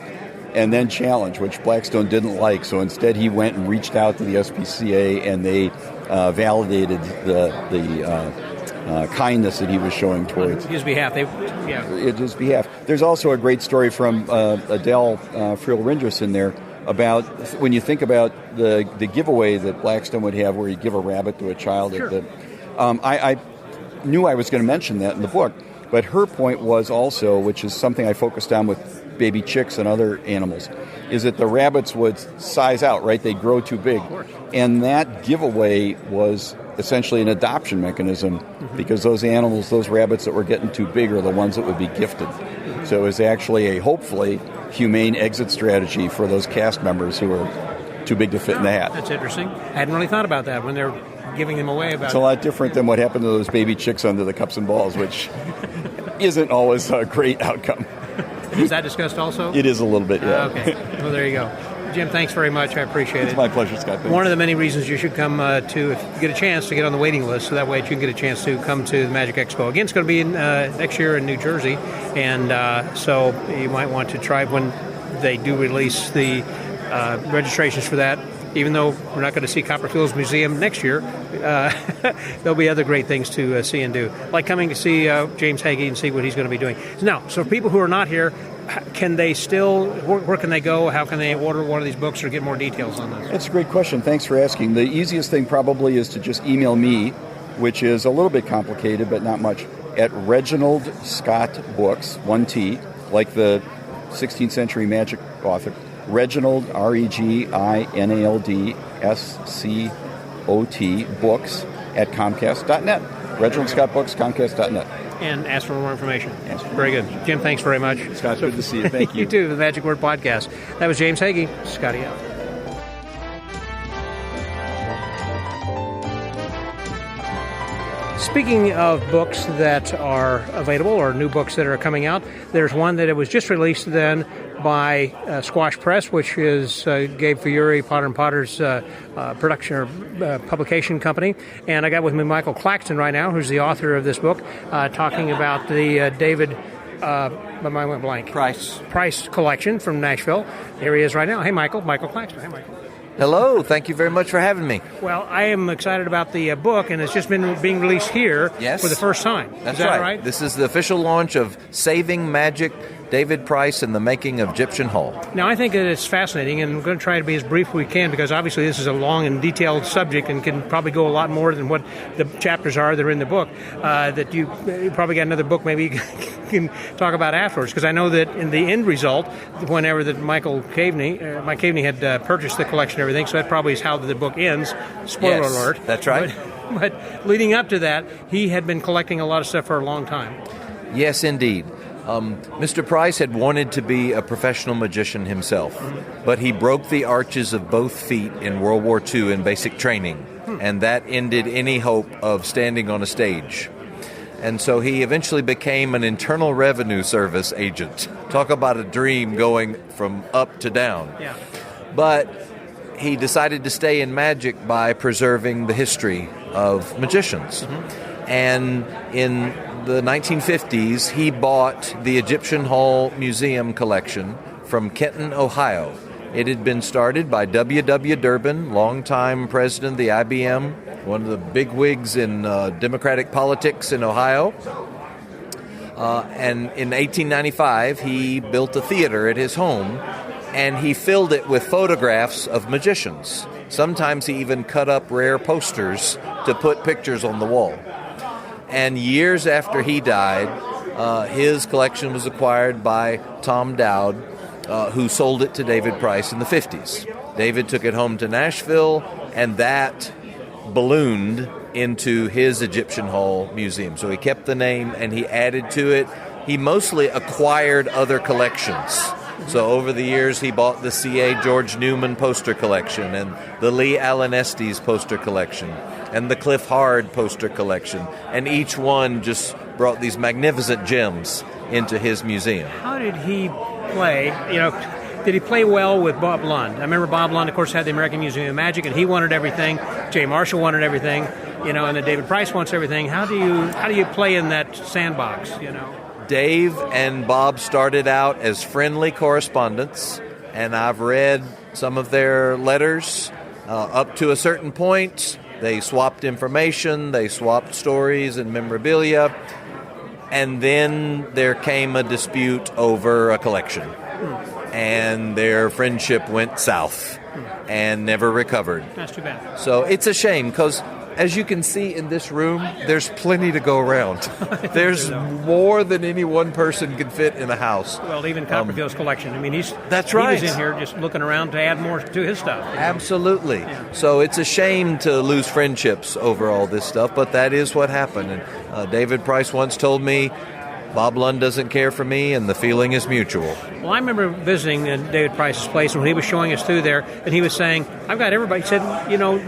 and then challenge, which Blackstone didn't like. So instead, he went and reached out to the SPCA, and they validated the kindness that he was showing towards his behalf. His behalf. There's also a great story from Adele Friel-Rindrus in there about when you think about the giveaway that Blackstone would have, where he'd give a rabbit to a child. Sure. I knew I was going to mention that in the book, but her point was also, which is something I focused on with baby chicks and other animals, is that the rabbits would size out, right? They'd grow too big. And that giveaway was essentially an adoption mechanism, because those animals, those rabbits that were getting too big, are the ones that would be gifted. So it was actually a hopefully humane exit strategy for those cast members who were too big to fit in the hat. That's interesting. I hadn't really thought about that when they're giving them away. It's a lot different than what happened to those baby chicks under the cups and balls, which isn't always a great outcome. Is that discussed also? It is a little bit, yeah. Okay. Well, there you go. Jim, thanks very much. I appreciate it. It's my pleasure, Scott. Thanks. One of the many reasons you should come if you get a chance to get on the waiting list, so that way you can get a chance to come to the Magic Expo. Again, it's going to be next year in New Jersey, and so you might want to try when they do release the registrations for that. Even though we're not going to see Copperfield's Museum next year, there'll be other great things to see and do, like coming to see James Hagy and see what he's going to be doing. Now, so people who are not here, can they still, where can they go? How can they order one of these books or get more details on this? That's a great question. Thanks for asking. The easiest thing probably is to just email me, which is a little bit complicated, but not much, at Reginald Scott Books, 1T, like the 16th century magic author, Reginald, REGINALD SCOT Books at Comcast.net. Reginald Scott Books, Comcast.net. And ask for more information. Yes. Very good. Jim, thanks very much. Scott, good to see you. Thank you. You too, the Magic Word Podcast. That was James Hagy. Scotty out. Speaking of books that are available or new books that are coming out, there's one that it was just released then by Squash Press, which is Gabe Fiore, Potter & Potter's production or publication company. And I got with me Michael Claxton right now, who's the author of this book, talking about the David my mind went blank. Price collection from Nashville. Here he is right now. Hey, Michael. Michael Claxton. Hey, Michael. Hello. Thank you very much for having me. Well, I am excited about the book, and it's just been being released here for the first time. That's is that right. This is the official launch of Saving Magic, David Price and the Making of Egyptian Hall. Now, I think that it's fascinating, and we're going to try to be as brief as we can, because obviously this is a long and detailed subject and can probably go a lot more than what the chapters are that are in the book, that you probably got another book maybe you can talk about afterwards, because I know that in the end result, whenever that Mike Caveney had purchased the collection and everything, so that probably is how the book ends. Spoiler alert. That's right. But leading up to that, he had been collecting a lot of stuff for a long time. Yes, indeed. Mr. Price had wanted to be a professional magician himself, but he broke the arches of both feet in World War II in basic training, and that ended any hope of standing on a stage. And so he eventually became an Internal Revenue Service agent. Talk about a dream going from up to down. Yeah. But he decided to stay in magic by preserving the history of magicians. And in the 1950s, he bought the Egyptian Hall Museum collection from Kenton, Ohio. It had been started by W.W. Durbin, longtime president of the IBM, one of the big wigs in Democratic politics in Ohio. And in 1895, he built a theater at his home, and he filled it with photographs of magicians. Sometimes he even cut up rare posters to put pictures on the wall. And years after he died, his collection was acquired by Tom Dowd, who sold it to David Price in the 50s. David took it home to Nashville, and that ballooned into his Egyptian Hall Museum. So he kept the name and he added to it. He mostly acquired other collections. So over the years, he bought the C.A. George Newman poster collection and the Lee Allen Estes poster collection and the Cliff Hard poster collection. And each one just brought these magnificent gems into his museum. How did he play? Did he play well with Bob Lund? I remember Bob Lund, of course, had the American Museum of Magic, and he wanted everything. Jay Marshall wanted everything, and then David Price wants everything. How do you play in that sandbox? Dave and Bob started out as friendly correspondents. and I've read some of their letters up to a certain point. They swapped information, they swapped stories and memorabilia, and then there came a dispute over a collection. And their friendship went south and never recovered. That's too bad. So it's a shame because, as you can see in this room, there's plenty to go around. There's more than any one person can fit in a house. Well, even Copperfield's collection. I mean, that's right. He was in here just looking around to add more to his stuff. Absolutely. Yeah. So it's a shame to lose friendships over all this stuff, but that is what happened. And David Price once told me, Bob Lund doesn't care for me, and the feeling is mutual. Well, I remember visiting David Price's place, and when he was showing us through there, and he was saying, I've got everybody. He said,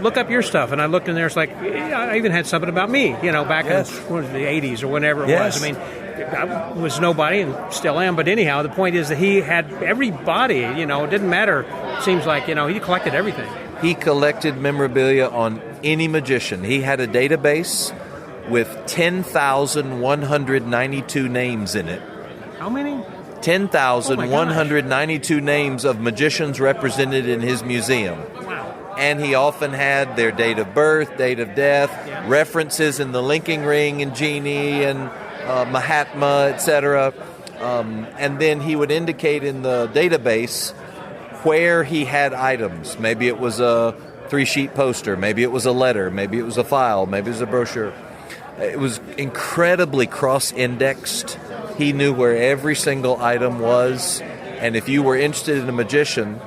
look up your stuff. And I looked in there, it's like, I even had something about me, back in the 80s or whenever it was. I mean, I was nobody and still am. But anyhow, the point is that he had everybody, it didn't matter. It seems like, he collected everything. He collected memorabilia on any magician. He had a database with 10,192 names in it. How many? 10,192 names of magicians represented in his museum. Wow. And he often had their date of birth, date of death, references in the linking ring and genie and Mahatma, etc. And then he would indicate in the database where he had items. Maybe it was a 3-sheet poster, maybe it was a letter, maybe it was a file, maybe it was a brochure. It was incredibly cross-indexed. He knew where every single item was, and if you were interested in a magician,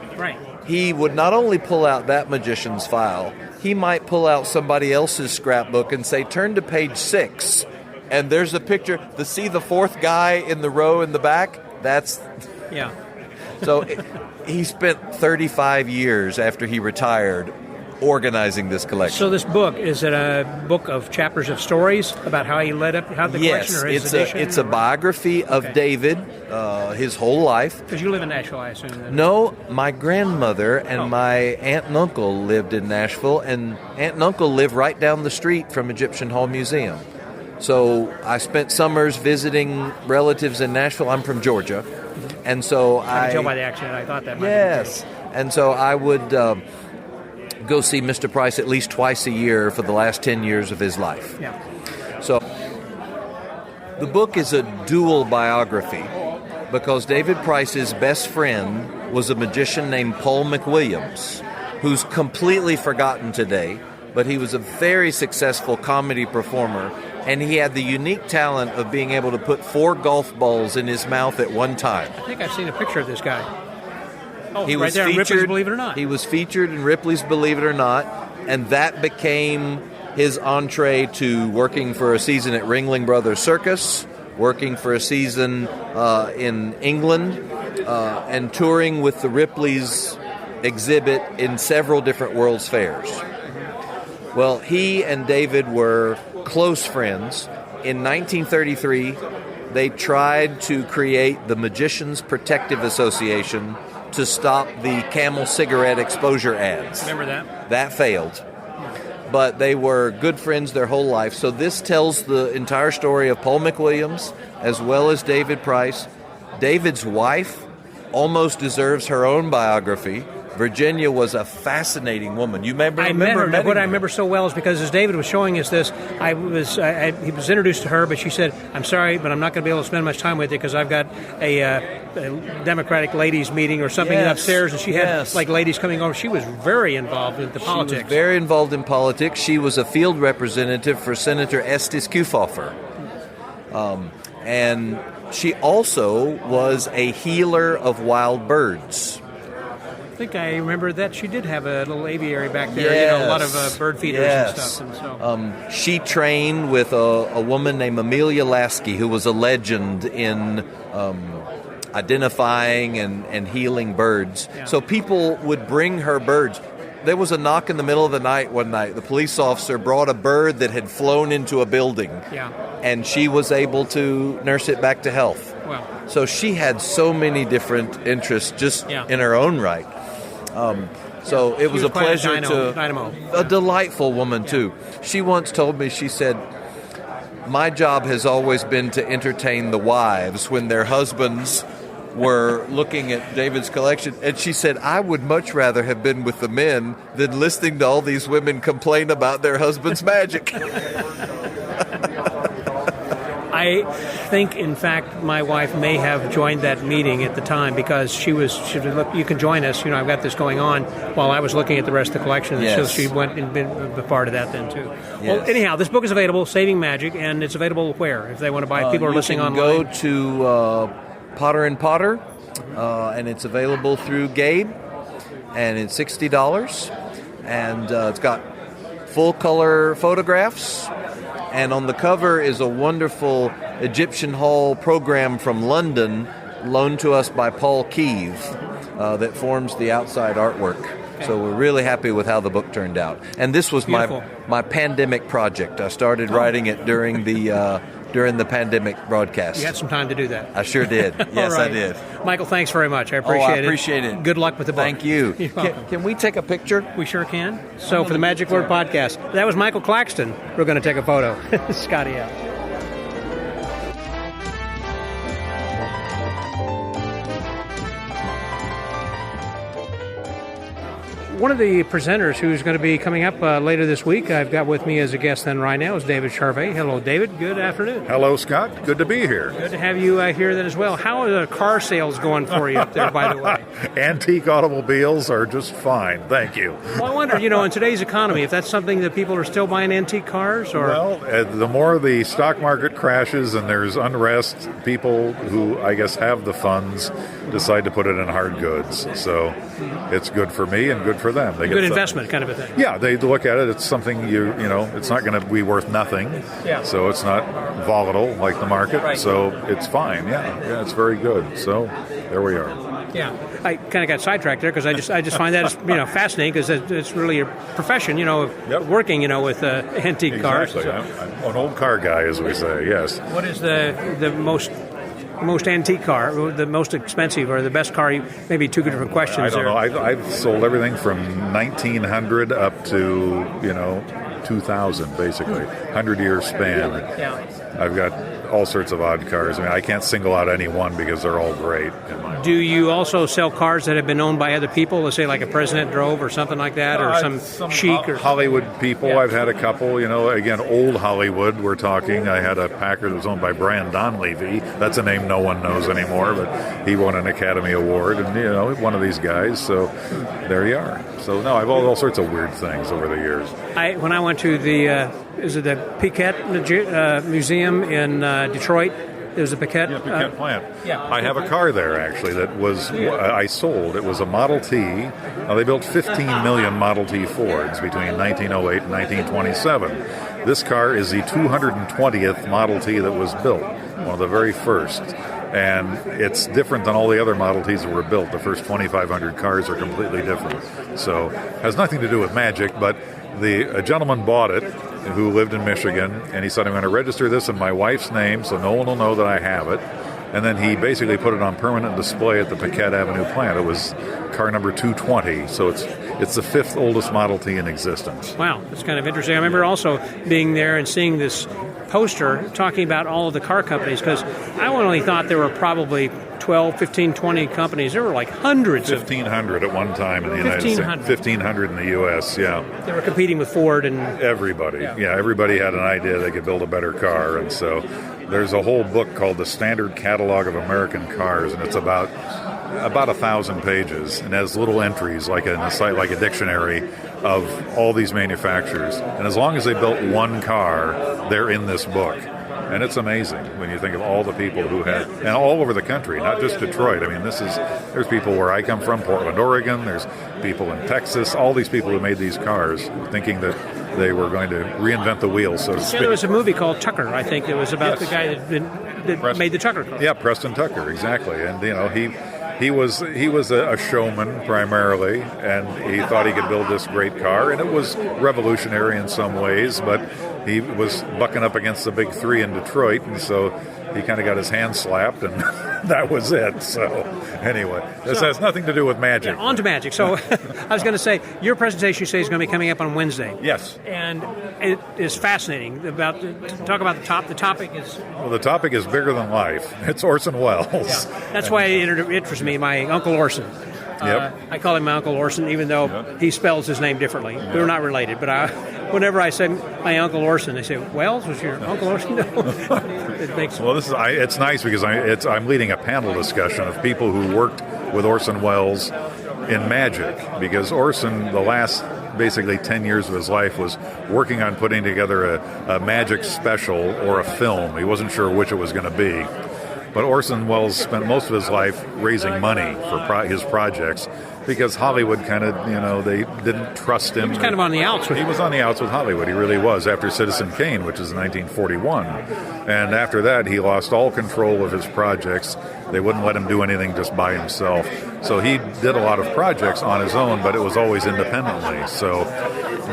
he would not only pull out that magician's file, he might pull out somebody else's scrapbook and say, turn to page 6, and there's a picture. See the fourth guy in the row in the back? That's... Yeah. So he spent 35 years after he retired organizing this collection. So this book, is it a book of chapters of stories about how he led up how the collection, or his edition? It's a biography of David, his whole life. Because you live in Nashville, I assume. Then. No, my grandmother and my aunt and uncle lived in Nashville, and aunt and uncle live right down the street from Egyptian Hall Museum. So I spent summers visiting relatives in Nashville. I'm from Georgia, and so I can tell by the accent. I thought that might be and so I would go see Mr. Price at least twice a year for the last 10 years of his life. Yeah. So the book is a dual biography because David Price's best friend was a magician named Paul McWilliams, who's completely forgotten today, but he was a very successful comedy performer, and he had the unique talent of being able to put 4 golf balls in his mouth at one time. I think I've seen a picture of this guy. Oh, he right was there in featured, Ripley's Believe It or Not. He was featured in Ripley's Believe It or Not, and that became his entree to working for a season at Ringling Brothers Circus, working for a season in England, and touring with the Ripley's exhibit in several different World's Fairs. Well, he and David were close friends. In 1933, they tried to create the Magicians Protective Association to stop the Camel cigarette exposure ads. Remember that? That failed. But they were good friends their whole life. So this tells the entire story of Paul McWilliams as well as David Price. David's wife almost deserves her own biography. Virginia was a fascinating woman. You may remember I met her. What I her. remember so well is because as David was showing us this, he was introduced to her, but she said, "I'm sorry, but I'm not going to be able to spend much time with you because I've got a Democratic ladies meeting or something upstairs." And she had like ladies coming over. She was very involved in the politics. She was very involved in politics. She was a field representative for Senator Estes Kufhofer. And she also was a healer of wild birds. I think I remember that she did have a little aviary back there, a lot of bird feeders and stuff. And so. She trained with a woman named Amelia Lasky, who was a legend in identifying and healing birds. Yeah. So people would bring her birds. There was a knock in the middle of the night one night. The police officer brought a bird that had flown into a building, and she was able to nurse it back to health. Wow. So she had so many different interests just in her own right. So it was a pleasure a delightful woman too. She once told me, she said, "My job has always been to entertain the wives when their husbands were looking at David's collection, and she said, I would much rather have been with the men than listening to all these women complain about their husband's magic. I think, in fact, my wife may have joined that meeting at the time because she was look, you can join us. I've got this going on while I was looking at the rest of the collection. Yes. So she went and been a part of that then, too. Yes. Well, anyhow, this book is available, Saving Magic, and it's available where? If they want to buy it, people are listening online. You can go to Potter and Potter, and it's available through Gabe, and it's $60. And it's got full-color photographs. And on the cover is a wonderful Egyptian Hall program from London, loaned to us by Paul Keeve, that forms the outside artwork. So we're really happy with how the book turned out. And this was my pandemic project. I started writing it during the pandemic broadcast. You had some time to do that. I sure did. Yes, right. I did. Michael, thanks very much. I appreciate it. I appreciate it. Good luck with the book. Thank you. You're welcome. Can we take a picture? We sure can. So for the Magic Word Podcast, that was Michael Claxton. We're going to take a photo. Scotty out. One of the presenters who's going to be coming up later this week, I've got with me as a guest then right now, is David Charvet. Hello, David. Good afternoon. Hello, Scott. Good to be here. Good to have you here then as well. How are the car sales going for you up there, by the way? Antique automobiles are just fine. Thank you. Well, I wonder, in today's economy, if that's something that people are still buying antique cars? Or Well, the more the stock market crashes and there's unrest, people who, I guess, have the funds decide to put it in hard goods. So it's good for me and good for them. They good investment kind of a thing. Yeah, they look at it. It's something it's not going to be worth nothing. Yeah. So it's not volatile like the market. Right. So it's fine. Yeah, it's very good. So there we are. Yeah, I kind of got sidetracked there because I just find that fascinating because it's really a profession, Yep. working, with antique cars. Exactly. I'm an old car guy, as we say. Yes. What is the most antique car, the most expensive, or the best car? Maybe two different questions. I don't there. know. I've sold everything from 1900 up to 2000, basically 100-year span. Yeah. I've got all sorts of odd cars. I mean, I can't single out any one because they're all great. Do you also sell cars that have been owned by other people? Let's say like a president drove or something like that, or some chic or Hollywood people. Yeah. I've had a couple. Again, old Hollywood. We're talking. I had a Packard that was owned by Brian Donlevy. That's a name no one knows anymore, but he won an Academy Award, and one of these guys. So there you are. So no, I've all sorts of weird things over the years. When I went to the Piquet Museum in Detroit. There's a Piquet. Yeah, Piquet plant. Yeah. I have a car there, actually, that was I sold. It was a Model T. Now, they built 15 million Model T Fords between 1908 and 1927. This car is the 220th Model T that was built, one of the very first. And it's different than all the other Model Ts that were built. The first 2,500 cars are completely different. So it has nothing to do with magic, but a gentleman bought it who lived in Michigan, and he said, I'm going to register this in my wife's name so no one will know that I have it. And then he basically put it on permanent display at the Piquet Avenue plant. It was car number 220, so it's the fifth oldest Model T in existence. Wow, that's kind of interesting. I remember also being there and seeing this poster talking about all of the car companies, because I only thought there were probably 12, 15, 20 companies. There were like hundreds 1,500 at one time in the United States. 1,500 in the U.S., yeah. They were competing with Ford and... Everybody. Yeah, everybody had an idea they could build a better car, and so there's a whole book called The Standard Catalog of American Cars, and it's about 1,000 pages, and has little entries like in a site like a dictionary of all these manufacturers. And as long as they built one car, they're in this book. And it's amazing when you think of all the people who had, and all over the country, not just Detroit. I mean, there's people where I come from, Portland, Oregon. There's people in Texas. All these people who made these cars, thinking that they were going to reinvent the wheel, so to speak. Yeah, there was a movie called Tucker, I think. It was about the guy that made the Tucker car. Yeah, Preston Tucker, exactly. And he was a showman primarily, and he thought he could build this great car, and it was revolutionary in some ways, but he was bucking up against the big three in Detroit, and so he kind of got his hand slapped, and that was it. So anyway, this has nothing to do with magic. Yeah, on to magic. So I was going to say, your presentation, you say, is going to be coming up on Wednesday. Yes. And it is fascinating. Talk about the topic is... Well, the topic is bigger than life. It's Orson Welles. Yeah, that's why it interests me, my Uncle Orson. Yep. I call him my Uncle Orson, even though he spells his name differently. Yep. We're not related, but whenever I say my Uncle Orson, they say, "Wells was your Uncle Orson?" No. It makes well, it's nice because I'm leading a panel discussion of people who worked with Orson Welles in magic, because Orson, the last basically 10 years of his life, was working on putting together a magic special or a film. He wasn't sure which it was going to be. But Orson Welles spent most of his life raising money for his projects, because Hollywood kind of, they didn't trust him. He was kind of on the outs. He was on the outs with Hollywood. He really was, after Citizen Kane, which is 1941. And after that, he lost all control of his projects. They wouldn't let him do anything just by himself. So he did a lot of projects on his own, but it was always independently. So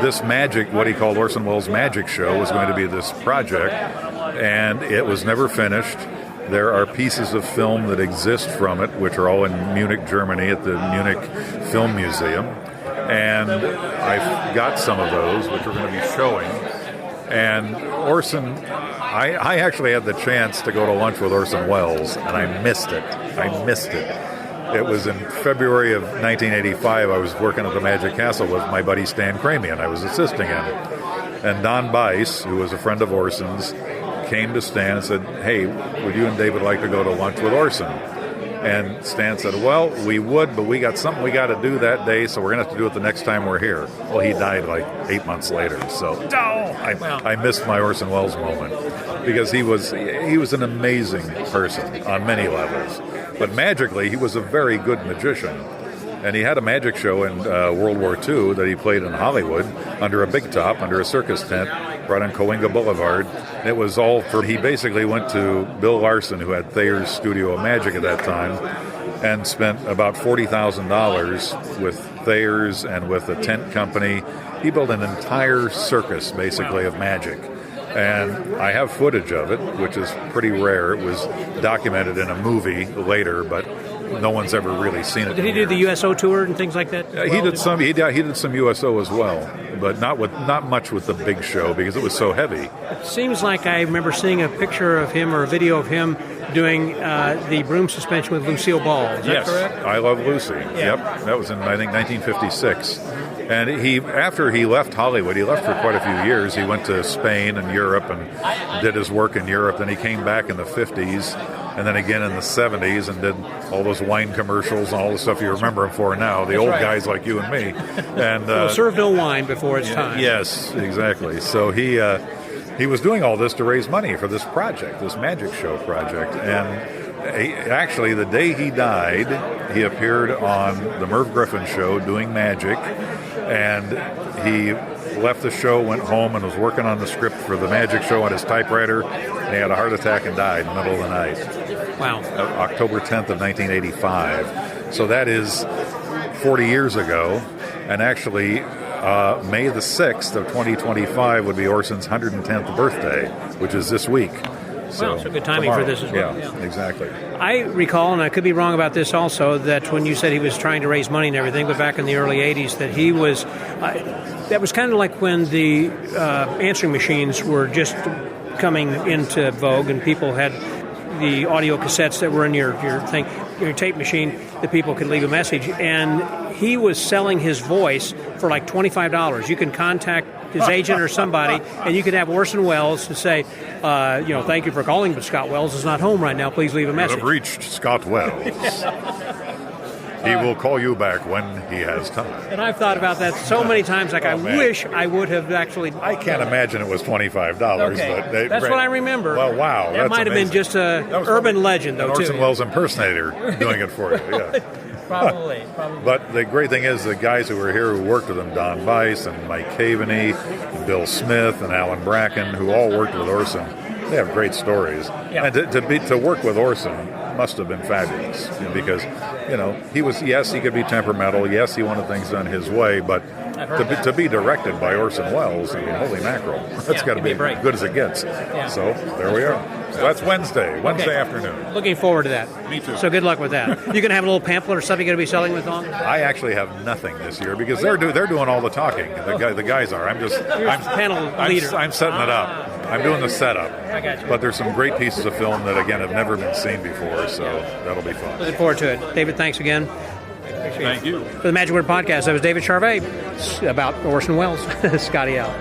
this magic, what he called Orson Welles' Magic Show, was going to be this project, and it was never finished. There are pieces of film that exist from it, which are all in Munich, Germany, at the Munich Film Museum. And I've got some of those, which we're going to be showing. And Orson, I actually had the chance to go to lunch with Orson Welles, and I missed it. It was in February of 1985. I was working at the Magic Castle with my buddy Stan Cramian. I was assisting him. And Don Bice, who was a friend of Orson's, came to Stan and said, "Hey, would you and David like to go to lunch with Orson?" And Stan said, "Well, we would, but we got something we got to do that day, so we're going to have to do it the next time we're here." Well, he died like 8 months later, so I missed my Orson Welles moment, because he was an amazing person on many levels. But magically, he was a very good magician. And he had a magic show in World War II that he played in Hollywood under a big top, under a circus tent, right on Coenga Boulevard. It was all he basically went to Bill Larson, who had Thayer's Studio of Magic at that time, and spent about $40,000 with Thayer's and with a tent company. He built an entire circus, basically, of magic. And I have footage of it, which is pretty rare. It was documented in a movie later, but no one's ever really seen it. Did he do the USO tour and things like that? He did some. He did some USO as well, but not much with the big show, because it was so heavy. It seems like I remember seeing a picture of him or a video of him doing the broom suspension with Lucille Ball. Is that correct? I Love Lucy. Yeah. Yep, that was in, I think, 1956. And after he left Hollywood, he left for quite a few years. He went to Spain and Europe and did his work in Europe. Then he came back in the 50s, and then again in the 70s, and did all those wine commercials and all the stuff you remember him for now, the old guys like you and me. And serve no wine before it's time. Yes, exactly. So he was doing all this to raise money for this project, this magic show project. And actually, the day he died, he appeared on the Merv Griffin show doing magic, and he left the show, went home, and was working on the script for the magic show on his typewriter, and he had a heart attack and died in the middle of the night. Wow. October 10th of 1985. So that is 40 years ago, and actually May the 6th of 2025 would be Orson's 110th birthday, which is this week. So good timing tomorrow. for this as well. Yeah, exactly. I recall, and I could be wrong about this also, that when you said he was trying to raise money and everything, but back in the early 80s, that he was, that was kind of like when the answering machines were just coming into vogue, and people had the audio cassettes that were in your tape machine that people could leave a message, and he was selling his voice for like $25. You can contact his agent or somebody, and you could have Orson Welles to say, thank you for calling, but Scott Wells is not home right now. Please leave a message. You have reached Scott Wells. He will call you back when he has time. And I've thought about that so many times. I wish I would have actually. I can't imagine it was $25, okay. but that's what I remember. Well, wow, that might have been just an urban legend, though. An Orson too. Welles impersonator doing it for you. Yeah. Probably. But the great thing is the guys who were here who worked with him, Don Bice and Mike Caveney, and Bill Smith and Alan Bracken, who all worked with Orson, they have great stories. Yeah. And to work with Orson must have been fabulous, because he was, yes, he could be temperamental, yes, he wanted things done his way, but to be directed by Orson Welles. I mean, holy mackerel, that's got to be as good as it gets. So there we are. So that's Wednesday afternoon. Looking forward to that. Me too. So good luck with that. You going to have a little pamphlet or something you're going to be selling with on? I actually have nothing this year because they're doing all the talking. The guys are. I'm panel leader. I'm setting it up. I'm doing the setup. I got you. But there's some great pieces of film that again have never been seen before, so that'll be fun. Looking forward to it. David, thanks again. Thank you. For the Magic Word Podcast, that was David Charvet about Orson Welles. Scotty out.